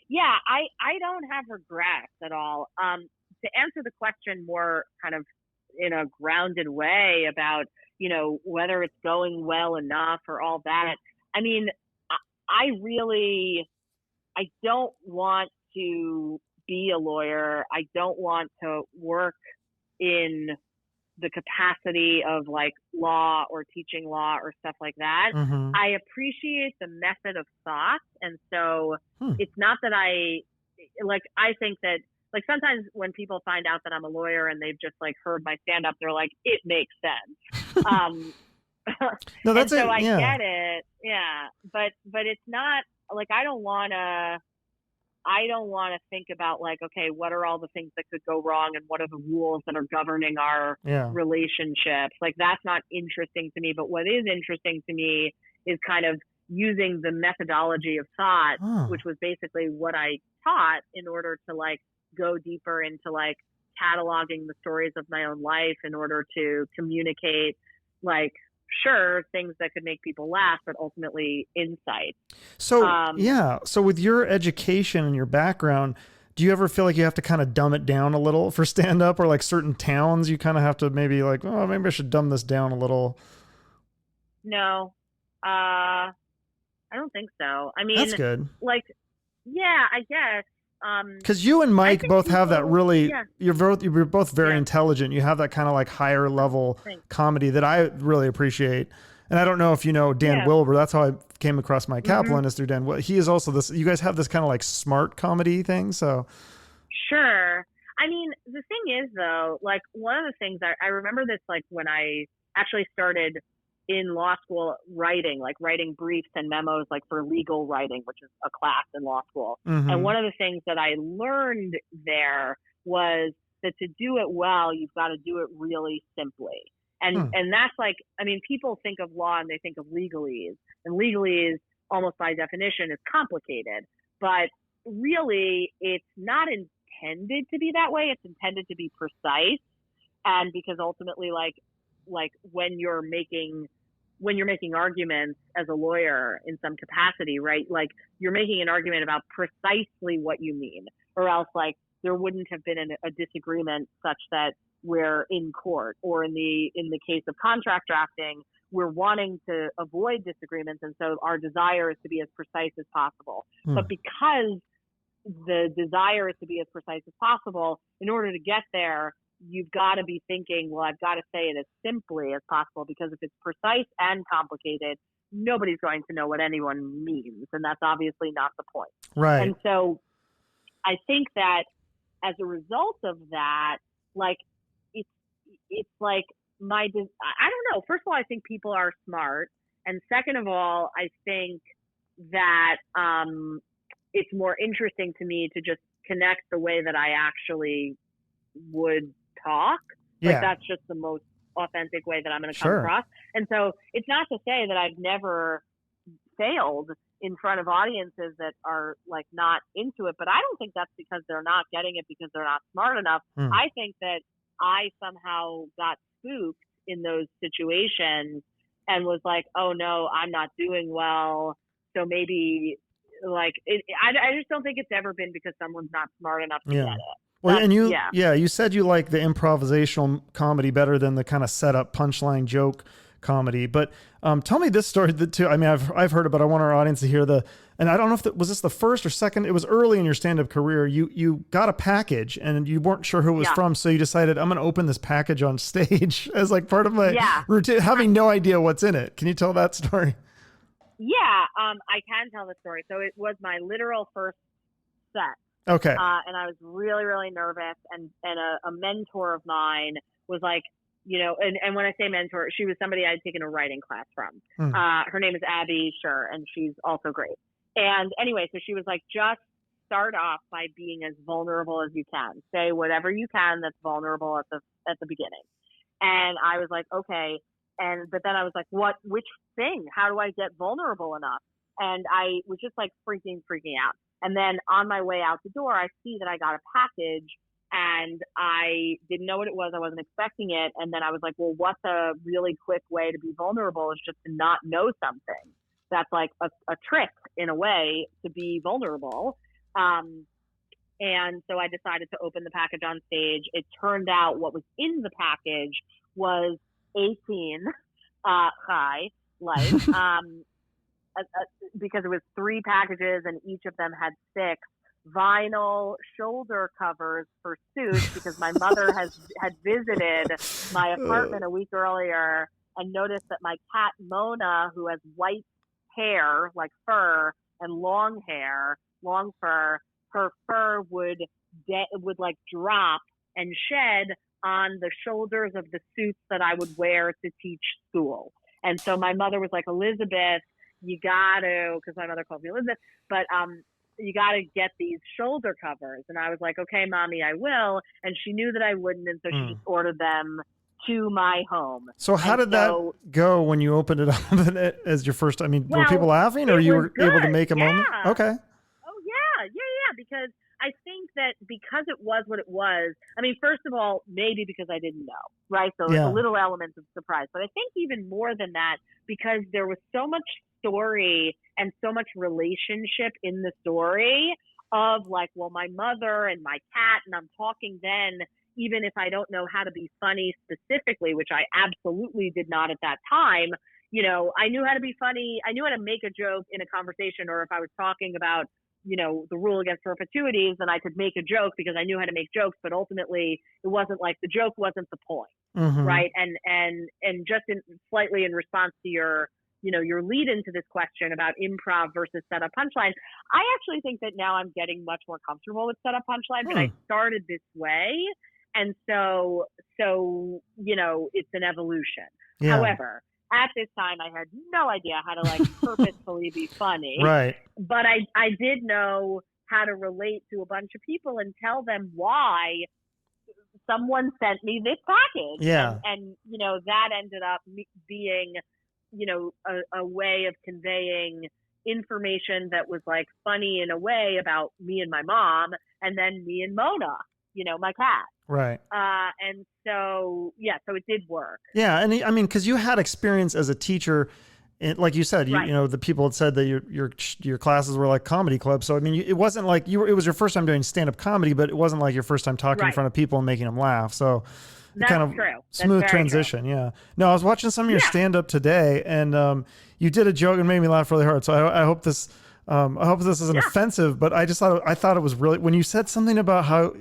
Yeah. I don't have regrets at all. To answer the question more kind of in a grounded way about, whether it's going well enough or all that. I mean, I don't want to be a lawyer. I don't want to work in the capacity of like law or teaching law or stuff like that. I appreciate the method of thought. And so it's not that I think that, like, sometimes when people find out that I'm a lawyer and they've just like heard my stand up, they're like, it makes sense. No, that's I get it. Yeah. But it's not like, I don't want to think about like, okay, what are all the things that could go wrong and what are the rules that are governing our relationships? Like, that's not interesting to me. But what is interesting to me is kind of using the methodology of thought, which was basically what I taught, in order to like go deeper into like cataloging the stories of my own life in order to communicate, like, things that could make people laugh, but ultimately insight. So, So with your education and your background, do you ever feel like you have to kind of dumb it down a little for stand up, or like certain towns you kind of have to maybe like, oh, maybe I should dumb this down a little? No, I don't think so. I mean, that's good. Like, yeah, I guess. Because you and Mike both have that really, you're both very intelligent. You have that kind of like higher level comedy that I really appreciate. And I don't know if you know Dan Yeah. Wilber. That's how I came across Mike Hmm. Kaplan, is through Dan. He is also this. You guys have this kind of like smart comedy thing. So Sure. I mean, the thing is, though, like one of the things I remember this, like when I actually started in law school writing, like writing briefs and memos, like for legal writing, which is a class in law school. And mm-hmm. one of the things that I learned there was that to do it well, you've got to do it really simply. And that's like, I mean, people think of law and they think of legalese, and legalese almost by definition is complicated, but really it's not intended to be that way. It's intended to be precise. And because ultimately, like when you're making arguments as a lawyer in some capacity, right? Like you're making an argument about precisely what you mean, or else like there wouldn't have been a disagreement such that we're in court. Or in the case of contract drafting, we're wanting to avoid disagreements, and so our desire is to be as precise as possible. But because the desire is to be as precise as possible, in order to get there, you've got to be thinking, well, I've got to say it as simply as possible, because if it's precise and complicated, nobody's going to know what anyone means. And that's obviously not the point. Right. And so I think that as a result of that, like, it's like I don't know. First of all, I think people are smart. And second of all, I think that it's more interesting to me to just connect the way that I actually would talk. Like that's just the most authentic way that I'm going to come across. And so it's not to say that I've never failed in front of audiences that are like not into it, but I don't think that's because they're not getting it because they're not smart enough. I think that I somehow got spooked in those situations and was like, oh no, I'm not doing well. So maybe like I just don't think it's ever been because someone's not smart enough to get it. Well, and you said you like the improvisational comedy better than the kind of setup punchline joke comedy. But tell me this story too. I mean, I've heard it, but I want our audience to hear and I don't know if was this the first or second. It was early in your stand-up career. You got a package and you weren't sure who it was from, so you decided, I'm going to open this package on stage as like part of my routine, having no idea what's in it. Can you tell that story? Yeah, I can tell the story. So it was my literal first set. Okay. And I was really, really nervous. And a mentor of mine was like, you know, and when I say mentor, she was somebody I'd taken a writing class from. Her name is Abby Scher, and she's also great. And anyway, so she was like, just start off by being as vulnerable as you can. Say whatever you can that's vulnerable at the beginning. And I was like, okay. But then I was like, which thing? How do I get vulnerable enough? And I was just like freaking out. And then on my way out the door, I see that I got a package and I didn't know what it was. I wasn't expecting it. And then I was like, well, what's a really quick way to be vulnerable is just to not know something. That's like a trick in a way to be vulnerable. And so I decided to open the package on stage. It turned out what was in the package was 18 high life because it was 3 packages and each of them had 6 vinyl shoulder covers for suits, because my mother had visited my apartment a week earlier and noticed that my cat Mona, who has white hair like fur and long fur, her fur would like drop and shed on the shoulders of the suits that I would wear to teach school. And so my mother was like, Elizabeth, you got to, because my mother called me Elizabeth, but you got to get these shoulder covers. And I was like, okay, Mommy, I will. And she knew that I wouldn't. And so she just ordered them to my home. So how did that go when you opened it up as your first? I mean, were people laughing, or you were able to make a moment? Okay. Oh yeah, because I think that because it was what it was, I mean, first of all, maybe because I didn't know, right? So there's a little element of surprise. But I think even more than that, because there was so much story and so much relationship in the story of like, well, my mother and my cat, and I'm talking then, even if I don't know how to be funny specifically, which I absolutely did not at that time, you know, I knew how to be funny. I knew how to make a joke in a conversation, or if I was talking about the rule against perpetuities, then I could make a joke because I knew how to make jokes, but ultimately it wasn't like the joke wasn't the point, right? And just slightly in response to your lead into this question about improv versus setup punchline, I actually think that now I'm getting much more comfortable with setup punchline, but I started this way. And so, it's an evolution. Yeah. However, at this time, I had no idea how to like purposefully be funny. Right. But I did know how to relate to a bunch of people and tell them why someone sent me this package. Yeah. And that ended up being, a way of conveying information that was like funny in a way about me and my mom, and then me and Mona, my cat. Right. And so, so it did work. Yeah. And I mean, cause you had experience as a teacher, and like you said, the people had said that your classes were like comedy clubs. So, I mean, it wasn't like it was your first time doing stand-up comedy, but it wasn't like your first time talking in front of people and making them laugh. So that's kind of true. Smooth transition. True. Yeah. No, I was watching some of your stand-up today, and you did a joke and made me laugh really hard. So I hope this isn't offensive, but I thought it was really, when you said something about how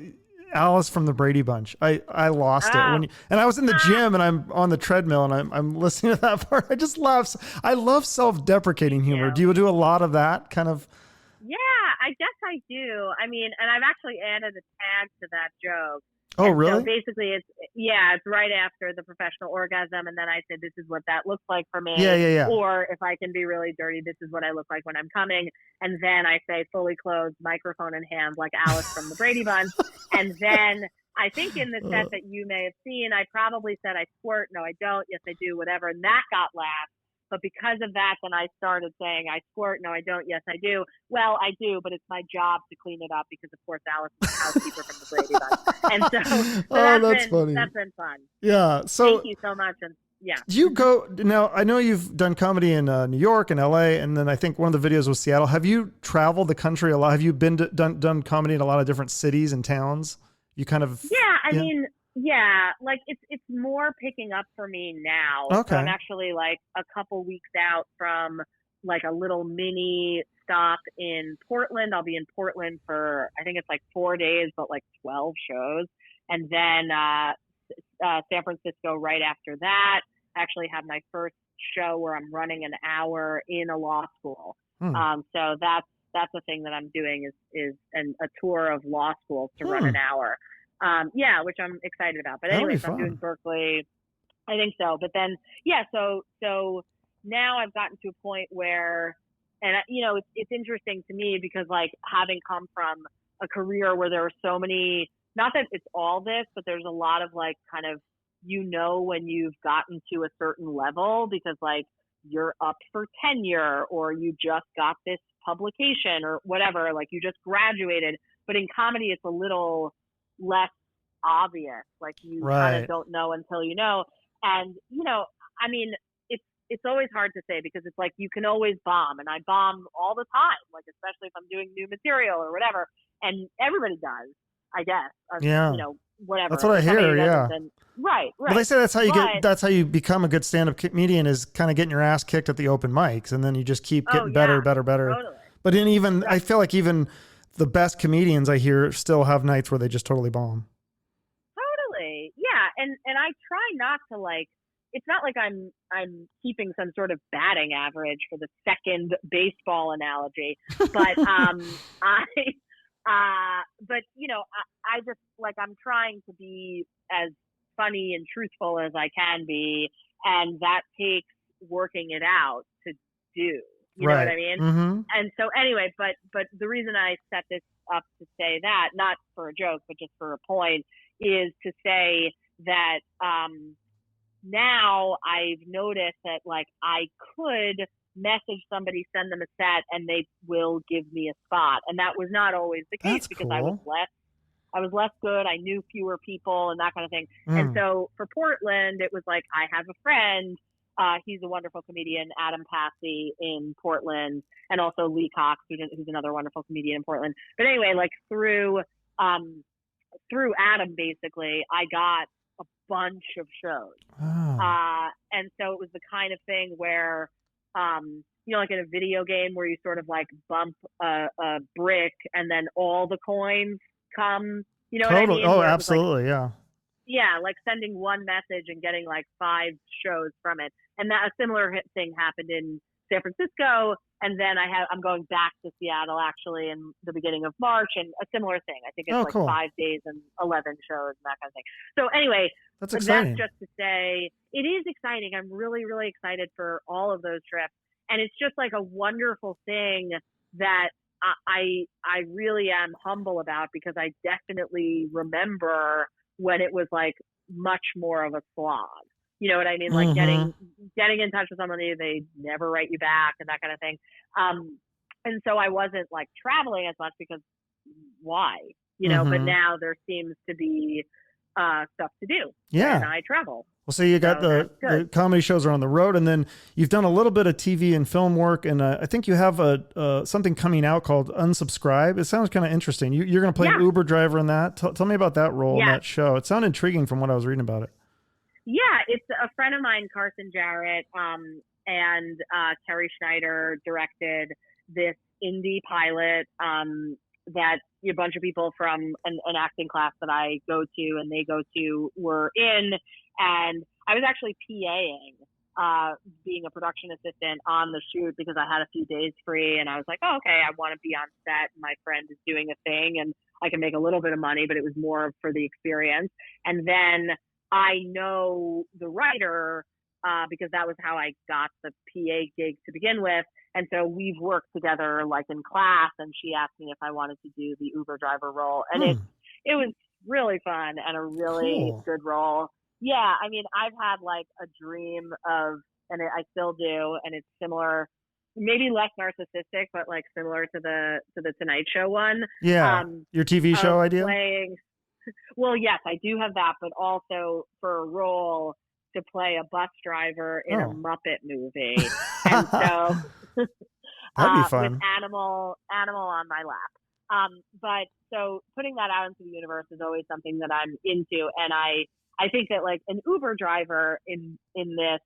Alice from the Brady Bunch, I lost it and I was in the gym and I'm on the treadmill and I'm listening to that part. I just laugh. I love self-deprecating humor. Do you do a lot of that kind of? Yeah, I guess I do. I mean, and I've actually added a tag to that joke. Oh, really? So basically, it's right after the professional orgasm, and then I said, "This is what that looks like for me." Yeah. Or if I can be really dirty, this is what I look like when I'm coming. And then I say, fully clothed, microphone in hand, like Alice from the Brady Bunch. And then I think in the set that you may have seen, I probably said, "I squirt." No, I don't. Yes, I do. Whatever. And that got laughs. But because of that, then I started saying, "I squirt." No, I don't. Yes, I do. Well, I do, but it's my job to clean it up because, of course, Alice is the housekeeper from the Brady Bunch. And so that's funny. That's been fun. Yeah. So thank you so much. And do you go now? I know you've done comedy in New York and LA, and then I think one of the videos was Seattle. Have you traveled the country a lot? Have you been done comedy in a lot of different cities and towns? You kind of I mean. Yeah, like it's more picking up for me now. Okay. So I'm actually like a couple weeks out from like a little mini stop in Portland. I'll be in Portland for, I think it's like 4 days, but like 12 shows. And then San Francisco right after that. I actually have my first show where I'm running an hour in a law school. So that's the thing that I'm doing is a tour of law schools to run an hour. Which I'm excited about. But anyway, so I'm doing Berkeley. I think so. But then, so now I've gotten to a point where, and it's interesting to me because like having come from a career where there are so many, not that it's all this, but there's a lot of like kind of, when you've gotten to a certain level because like you're up for tenure or you just got this publication or whatever, like you just graduated. But in comedy, it's a little less obvious, like you kind of don't know until you know. And I mean, it's always hard to say because it's like you can always bomb, and I bomb all the time, like especially if I'm doing new material or whatever, and everybody does, I guess. Whatever. That's what I hear. Yeah. Right. Well, they say that's how you become a good stand-up comedian, is kind of getting your ass kicked at the open mics, and then you just keep getting better. Totally. But I feel like even the best comedians I hear still have nights where they just totally bomb. Totally. Yeah. And I try not to like, it's not like I'm keeping some sort of batting average for the second baseball analogy, but I just like, I'm trying to be as funny and truthful as I can be. And that takes working it out to do. You know what I mean? Mm-hmm. And so anyway, but the reason I set this up to say that, not for a joke, but just for a point, is to say that now I've noticed that like I could message somebody, send them a set, and they will give me a spot. And that was not always the case. That's because cool. I was less good. I knew fewer people and that kind of thing. And so for Portland, it was like, I have a friend. He's a wonderful comedian, Adam Passy in Portland, and also Lee Cox, who's another wonderful comedian in Portland. But anyway, like through Adam, basically, I got a bunch of shows. And so it was the kind of thing where like in a video game where you sort of like bump a brick and then all the coins come, you know what I Totally. mean? Oh, Where it was like, absolutely. Yeah. yeah, like sending one message and getting like 5 shows from it. And that a similar thing happened in San Francisco. And then I'm going back to Seattle actually in the beginning of March, and a similar thing. I think it's Oh, like cool. 5 days and 11 shows and that kind of thing. So anyway, That's exciting. that's just to say it is exciting. I'm really, really excited for all of those trips. And it's just like a wonderful thing that I really am humble about, because I definitely remember when it was like much more of a slog. You know what I mean? Like getting in touch with somebody, they never write you back and that kind of thing. And so I wasn't like traveling as much, because why? You know, but now there seems to be stuff to do. Yeah. And I travel. Well, so you got the comedy shows are on the road, and then you've done a little bit of TV and film work, and I think you have something coming out called Unsubscribe. It sounds kind of interesting. You're going to play an Uber driver in that. Tell me about that role in that show. It sounded intriguing from what I was reading about it. Yeah, it's a friend of mine, Carson Jarrett, and Terry Schneider directed this indie pilot that a bunch of people from an acting class that I go to and they go to were in. And I was actually PAing, being a production assistant on the shoot, because I had a few days free, and I was like, oh, okay, I want to be on set. My friend is doing a thing and I can make a little bit of money, but it was more for the experience. And then I know the writer, because that was how I got the PA gig to begin with. And so we've worked together like in class, and she asked me if I wanted to do the Uber driver role. And it was really fun and a really good role. Yeah, I mean, I've had like a dream of, and I still do, and it's similar, maybe less narcissistic, but like similar to the Tonight Show one. Yeah, your TV show idea? Well, yes, I do have that, but also for a role to play a bus driver in a Muppet movie. And so that'd be fun. with animal on my lap. But so putting that out into the universe is always something that I'm into, and I think that like an Uber driver in this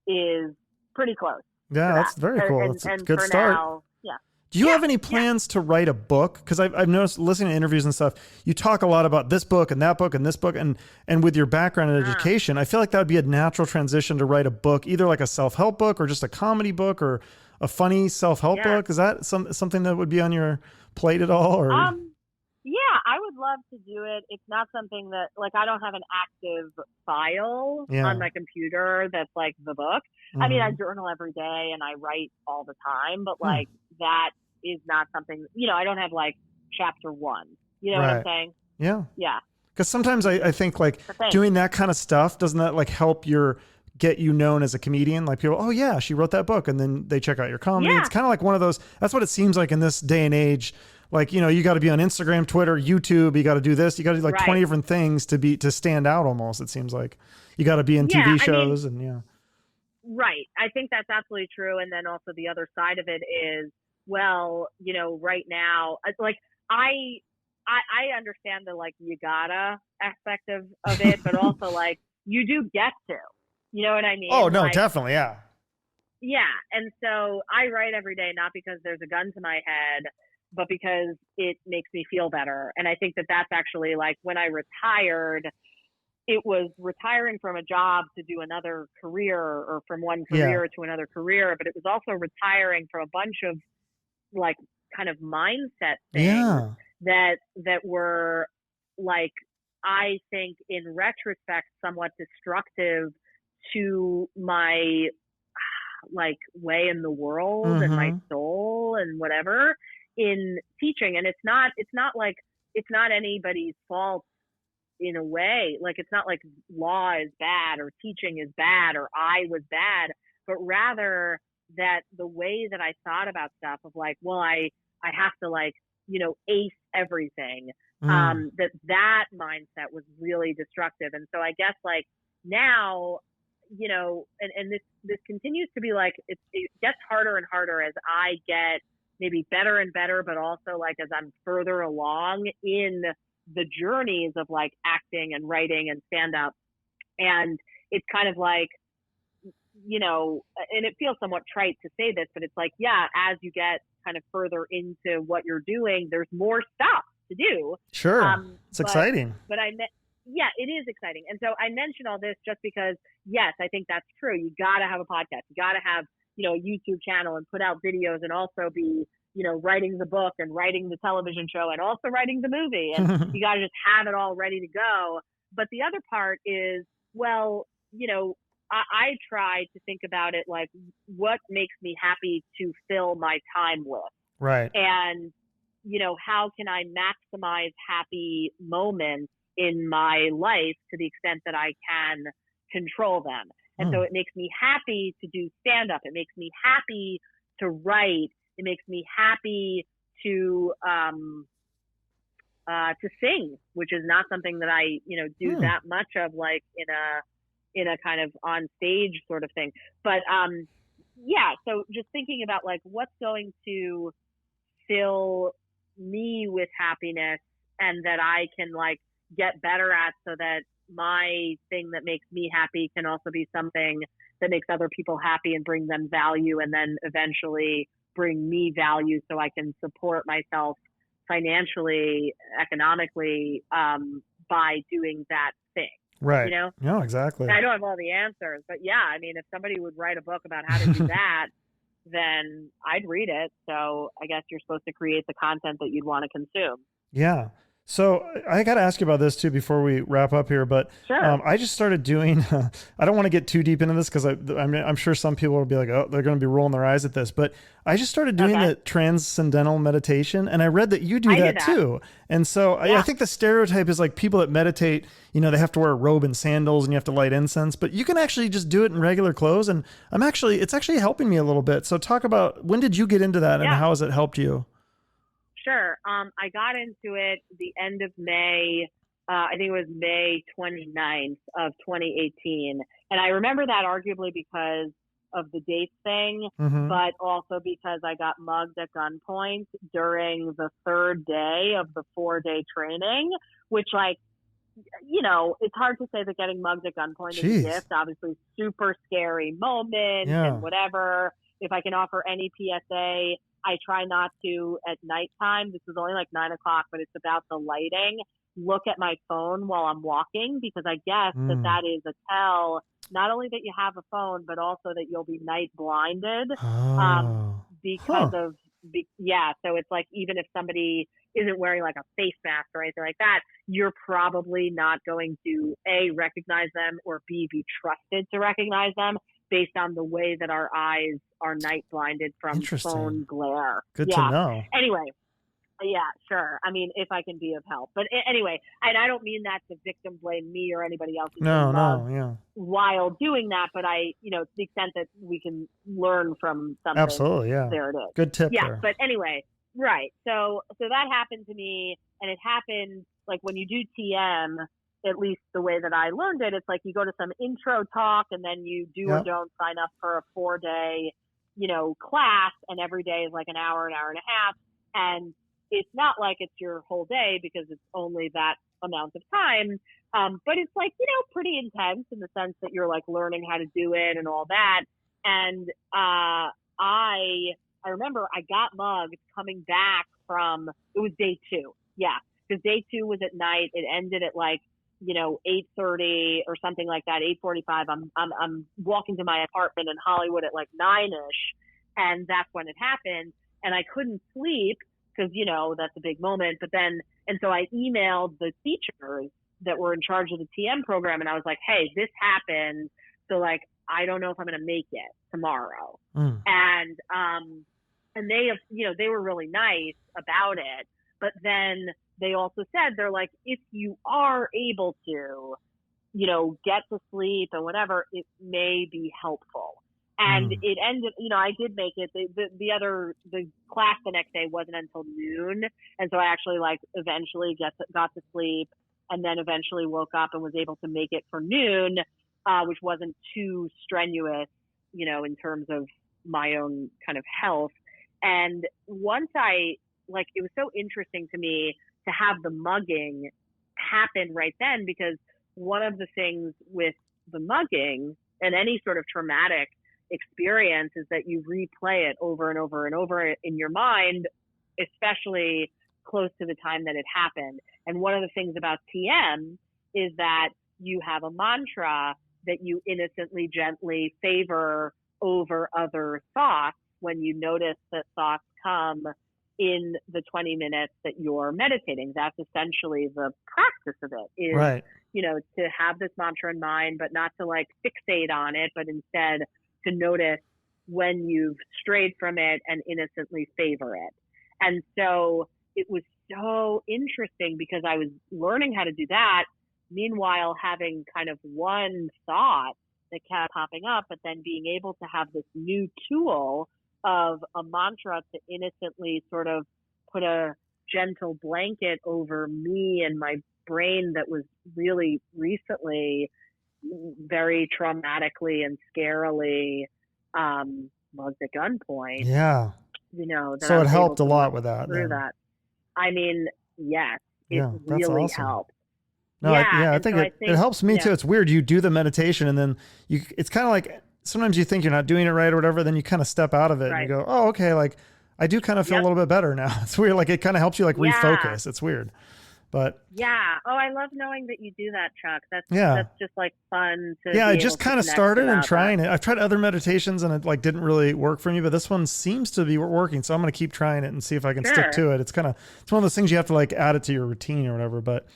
is pretty close. Yeah, that's very cool. That's a good start. Now, yeah. Do you have any plans to write a book? Because I've noticed listening to interviews and stuff, you talk a lot about this book and that book and this book, and with your background in education, I feel like that would be a natural transition to write a book, either like a self-help book or just a comedy book or a funny self-help book. Is that something that would be on your plate at all? Or yeah, I would love to do it. It's not something that, like, I don't have an active file on my computer that's like the book. I mean, I journal every day and I write all the time, but like that is not something, I don't have like chapter 1. You know what I'm saying? Yeah. Yeah. Because sometimes I think like doing that kind of stuff, doesn't that like help get you known as a comedian? Like people, oh yeah, she wrote that book, and then they check out your comedy. It's kind of like one of those, that's what it seems like in this day and age. Like, you got to be on Instagram, Twitter, YouTube. You got to do this. You got to do like 20 different things to stand out almost. It seems like you got to be in TV shows Right. I think that's absolutely true. And then also the other side of it is, well, right now, like I understand the like you gotta aspect of it, but also like you do get to, you know what I mean? Oh no, like, definitely. Yeah. Yeah. And so I write every day, not because there's a gun to my head, but because it makes me feel better. And I think that that's actually like when I retired, it was retiring from a job to do another career, or from one career to another career, but it was also retiring from a bunch of like kind of mindset things that were like, I think in retrospect, somewhat destructive to my like way in the world and my soul and whatever in teaching. And it's not anybody's fault in a way. Like, it's not like law is bad or teaching is bad or I was bad, but rather that the way that I thought about stuff of like, well, I have to like, ace everything. That mindset was really destructive. And so I guess like now, and this continues to be like, it gets harder and harder as I get maybe better and better, but also like as I'm further along in the journeys of like acting and writing and stand up. And it's kind of like, you know, and it feels somewhat trite to say this, but it's like, yeah, as you get kind of further into what you're doing, there's more stuff to do. Sure. It's exciting. But yeah, it is exciting. And so I mention all this just because, yes, I think that's true. You got to have a podcast. You got to have, you know, a YouTube channel and put out videos and also be, you know, writing the book and writing the television show and also writing the movie. And you got to just have it all ready to go. But the other part is, well, you know, I try to think about it like, what makes me happy to fill my time with? Right. And, you know, how can I maximize happy moments in my life to the extent that I can control them? And so it makes me happy to do stand-up. It makes me happy to write. It makes me happy to sing, which is not something that I, you know, do that much of, like in a kind of on stage sort of thing. But yeah, so just thinking about like what's going to fill me with happiness and that I can like get better at, so that my thing that makes me happy can also be something that makes other people happy and bring them value, and then eventually bring me value so I can support myself financially, economically, by doing that thing. Right. You know? No, exactly. I don't have all the answers, but yeah, I mean, if somebody would write a book about how to do that, then I'd read it. So I guess you're supposed to create the content that you'd want to consume. Yeah. So I got to ask you about this too before we wrap up here, but Sure. I just started doing, I don't want to get too deep into this because I'm sure some people will be like, oh, they're going to be rolling their eyes at this, but I just started doing the transcendental meditation, and I read that you do that too. And so I think the stereotype is like people that meditate, you know, they have to wear a robe and sandals and you have to light incense, but you can actually just do it in regular clothes. And it's actually helping me a little bit. So talk about, when did you get into that and how has it helped you? Sure. I got into it the end of May. I think it was May 29th of 2018. And I remember that arguably because of the date thing, but also because I got mugged at gunpoint during the third day of the 4-day training, which, like, you know, it's hard to say that getting mugged at gunpoint is a gift. Obviously, super scary moment and whatever. If I can offer any PSA, I try not to at nighttime. This is only like 9 o'clock, but it's about the lighting. Look at my phone while I'm walking, because I guess that is a tell, not only that you have a phone, but also that you'll be night blinded because of, so it's like, even if somebody isn't wearing like a face mask or anything like that, you're probably not going to A, recognize them, or B, be trusted to recognize them based on the way that our eyes are night blinded from phone glare. Good to know. Anyway, yeah, sure. I mean, if I can be of help. But anyway, and I don't mean that to victim blame me or anybody else. While doing that, but I, you know, to the extent that we can learn from something. Absolutely, yeah. There it is. Good tip Yeah, there. but anyway, right. So that happened to me, and it happened like when you do TM, at least the way that I learned it, it's like you go to some intro talk and then you do or don't sign up for a 4-day, you know, class, and every day is like an hour and a half. And it's not like it's your whole day because it's only that amount of time. But it's like, you know, pretty intense in the sense that you're like learning how to do it and all that. And I remember I got mugged coming back from, it was day 2. Yeah. Because day 2 was at night. It ended at like, you know, 8:30 or something like that, 8:45. I'm walking to my apartment in Hollywood at like 9-ish, and that's when it happened. And I couldn't sleep because, you know, that's a big moment. But then, and so I emailed the teachers that were in charge of the TM program, and I was like, hey, this happened. So like, I don't know if I'm going to make it tomorrow. And they have, you know, they were really nice about it. But then they also said, they're like, if you are able to, you know, get to sleep and whatever, it may be helpful. And it ended, you know, I did make it. The class the next day wasn't until noon. And so I actually like eventually got to sleep, and then eventually woke up and was able to make it for noon, which wasn't too strenuous, you know, in terms of my own kind of health. And once it was so interesting to me to have the mugging happen right then, because one of the things with the mugging, and any sort of traumatic experience is that you replay it over and over and over in your mind, especially close to the time that it happened. And one of the things about TM is that you have a mantra that you innocently, gently favor over other thoughts when you notice that thoughts come in the 20 minutes that you're meditating. That's essentially the practice of it, is, Right. To have this mantra in mind, but not to like fixate on it, but instead to notice when you've strayed from it and innocently favor it. And so it was so interesting because I was learning how to do that, meanwhile having kind of one thought that kept popping up, but then being able to have this new tool of a mantra to innocently sort of put a gentle blanket over me and my brain that was really recently very traumatically and scarily was at gunpoint. Yeah. That So I it was helped a able to lot work with that. through Then. that. I mean, yes, it Yeah, that's really awesome. helped. No, I think so it helps me too. It's weird. You do the meditation and then it's kind of like, sometimes you think you're not doing it right or whatever, then you kind of step out of it and you go, oh, okay. Like I do kind of feel a little bit better now. It's weird. Like it kind of helps you like refocus. It's weird, but I love knowing that you do that, Chuck. That's just like fun to I just kind of started and trying it. I've tried other meditations and it like didn't really work for me, but this one seems to be working. So I'm going to keep trying it and see if I can stick to it. It's one of those things you have to like add it to your routine or whatever. But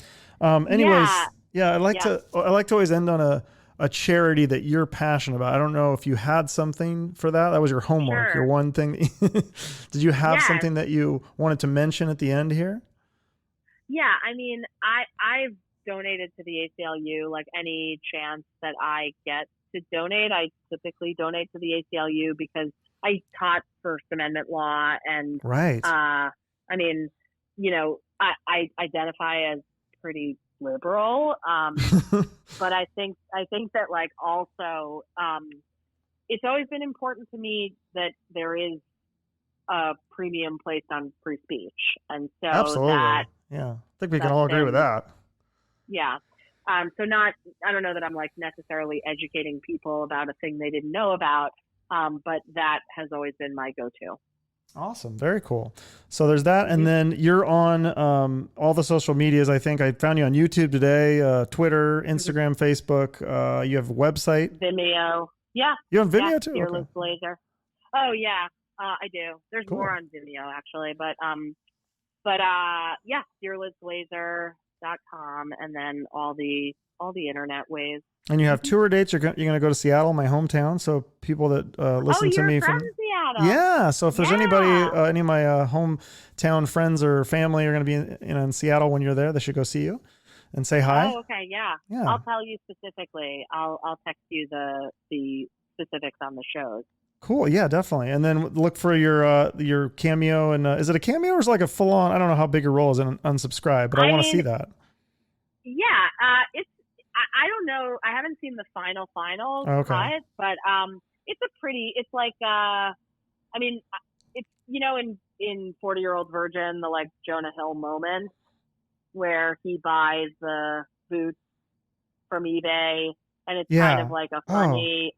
anyways, I like to always end on a charity that you're passionate about. I don't know if you had something for that. That was your homework. Your one thing. Did you have something that you wanted to mention at the end here? Yeah, I mean, I've donated to the ACLU, like any chance that I get to donate. I typically donate to the ACLU because I taught First Amendment law, and I mean, I identify as pretty liberal, but I think that like also it's always been important to me that there is a premium placed on free speech, and so I think we can all agree with that. So I don't know that I'm like necessarily educating people about a thing they didn't know about, but that has always been my go-to. Awesome. Very cool. So there's that. And then you're on all the social medias. I think I found you on YouTube today, Twitter, Instagram, Facebook. You have a website. Vimeo. Yeah. You have Vimeo too? Dear Liz Glazer. Oh yeah, I do. There's more on Vimeo actually, but dearlizglazer.com, and then all the internet ways. And you have tour dates. You're going to go to Seattle, my hometown. So people that listen to me from Seattle. Yeah. So if there's anybody, any of my hometown friends or family are going to be in Seattle when you're there, they should go see you and say hi. Oh, okay. Yeah. I'll tell you specifically. I'll text you the specifics on the shows. Cool. Yeah, definitely. And then look for your cameo. And is it a cameo or is it like a full on? I don't know how big your role is in Unsubscribe, but I want to see that. Yeah. I don't know. I haven't seen the final cut, but it's like I mean, it's in 40-Year-Old Virgin, the like Jonah Hill moment where he buys the boots from eBay, and it's kind of like a funny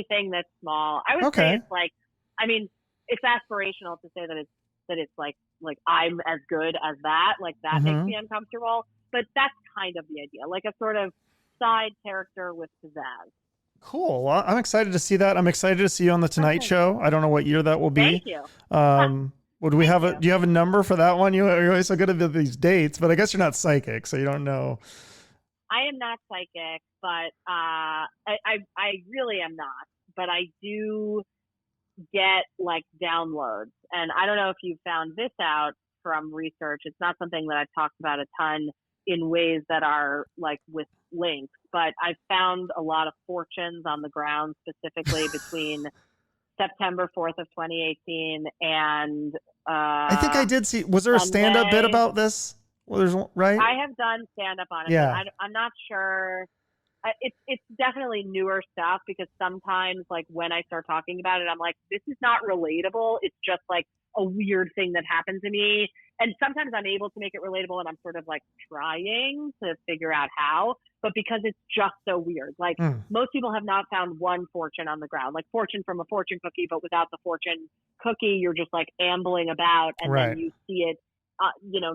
thing that's small. I would say it's like, I mean, it's aspirational to say that it's like I'm as good as that. Like that makes me uncomfortable, but that's kind of the idea, like a sort of side character with pizzazz. Cool. Well, I'm excited to see that. I'm excited to see you on the Tonight Show. I don't know what year that will be. Thank you. Do you have a number for that one? You're always so good at these dates, but I guess you're not psychic, so you don't know. I am not psychic, but I really am not. But I do get like downloads, and I don't know if you found this out from research. It's not something that I've talked about a ton in ways that are like with links, but I found a lot of fortunes on the ground, specifically between September 4th of 2018 and I think I did see. Was there a stand-up bit about this? Well, there's right. I have done stand-up on it. Yeah. But I'm not sure. It's definitely newer stuff, because sometimes like when I start talking about it, I'm like, this is not relatable. It's just like a weird thing that happened to me. and sometimes I'm able to make it relatable, and I'm sort of like trying to figure out how, but because it's just so weird. Like most people have not found one fortune on the ground, like fortune from a fortune cookie, but without the fortune cookie, you're just like ambling about, and then you see it,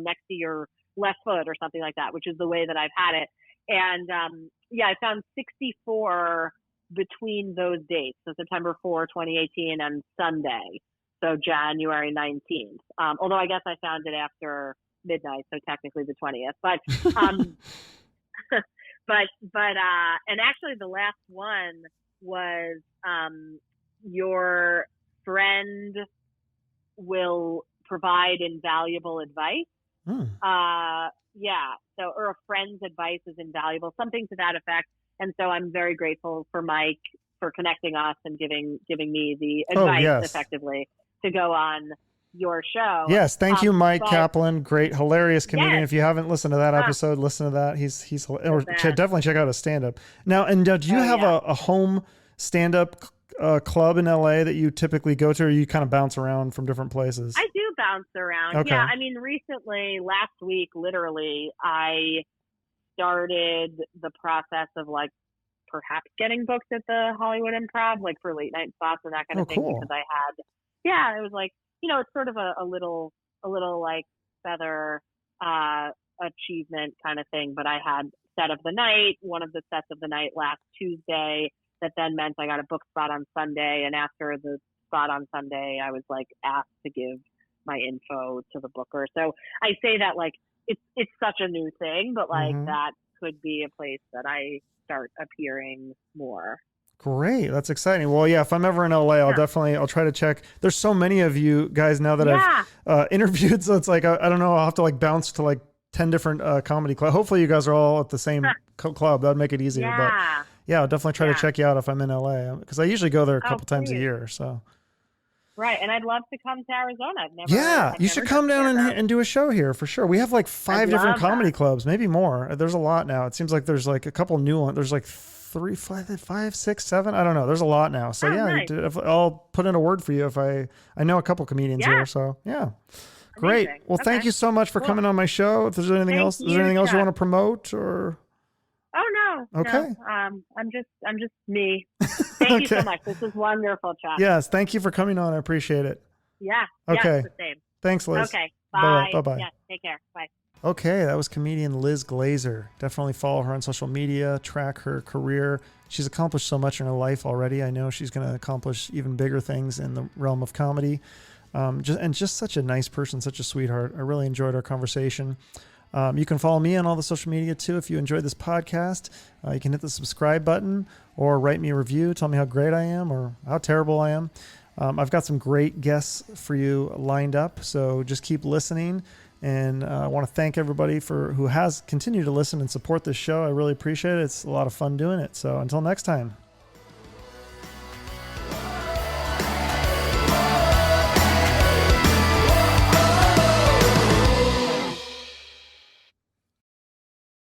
next to your left foot or something like that, which is the way that I've had it. And I found 64 between those dates, so September 4, 2018 and Sunday, so January 19th. Although I guess I found it after midnight, so technically the 20th. But and actually the last one was your friend will provide invaluable advice. Or a friend's advice is invaluable, something to that effect. And so I'm very grateful for Mike for connecting us and giving me the advice effectively to go on your show. Yes, thank you, Mike Kaplan. Great, hilarious comedian. If you haven't listened to that episode, listen to that. He's definitely check out his stand-up. Now, and do you have a home stand-up club in LA that you typically go to, or you kind of bounce around from different places? I do bounce around. Okay. Yeah, I mean, recently, last week, literally, I started the process of like perhaps getting booked at the Hollywood Improv, like for late night spots and that kind of thing. Cool. Because it was like, it's sort of a little like feather achievement kind of thing. But I had set of the night, one of the sets of the night last Tuesday, that then meant I got a book spot on Sunday. And after the spot on Sunday, I was like asked to give my info to the booker. So I say that like it's such a new thing, but like that could be a place that I start appearing more. Great. That's exciting. Well, yeah, if I'm ever in LA, I'll try to check. There's so many of you guys now that I've interviewed. So it's like, I don't know, I'll have to like bounce to like 10 different comedy clubs. Hopefully you guys are all at the same club. That'd make it easier. But I'll definitely try to check you out if I'm in LA, because I usually go there a couple times a year. So. Right. And I'd love to come to Arizona. You should come down and do a show here for sure. We have like 5 different comedy clubs, maybe more. There's a lot now. It seems like there's like a couple new ones. There's like 3, 5, 6, 7. I don't know. There's a lot now. So nice. I'll put in a word for you if I know a couple comedians here. So great. Amazing. Well, thank you so much for coming on my show. If there's anything else, is there anything else you want to promote or? Oh no. Okay. No. I'm just me. Thank you so much. This is wonderful, Chuck. Yes. Thank you for coming on. I appreciate it. Yeah. Okay. The same. Thanks, Liz. Okay. Bye. Bye. Yeah. Take care. Bye. Okay, that was comedian Liz Glazer. Definitely follow her on social media, track her career. She's accomplished so much in her life already. I know she's going to accomplish even bigger things in the realm of comedy. Just such a nice person, such a sweetheart. I really enjoyed our conversation. You can follow me on all the social media too. If you enjoyed this podcast, you can hit the subscribe button or write me a review. Tell me how great I am or how terrible I am. I've got some great guests for you lined up, so just keep listening. And I want to thank everybody who has continued to listen and support this show. I really appreciate it. It's a lot of fun doing it. So until next time.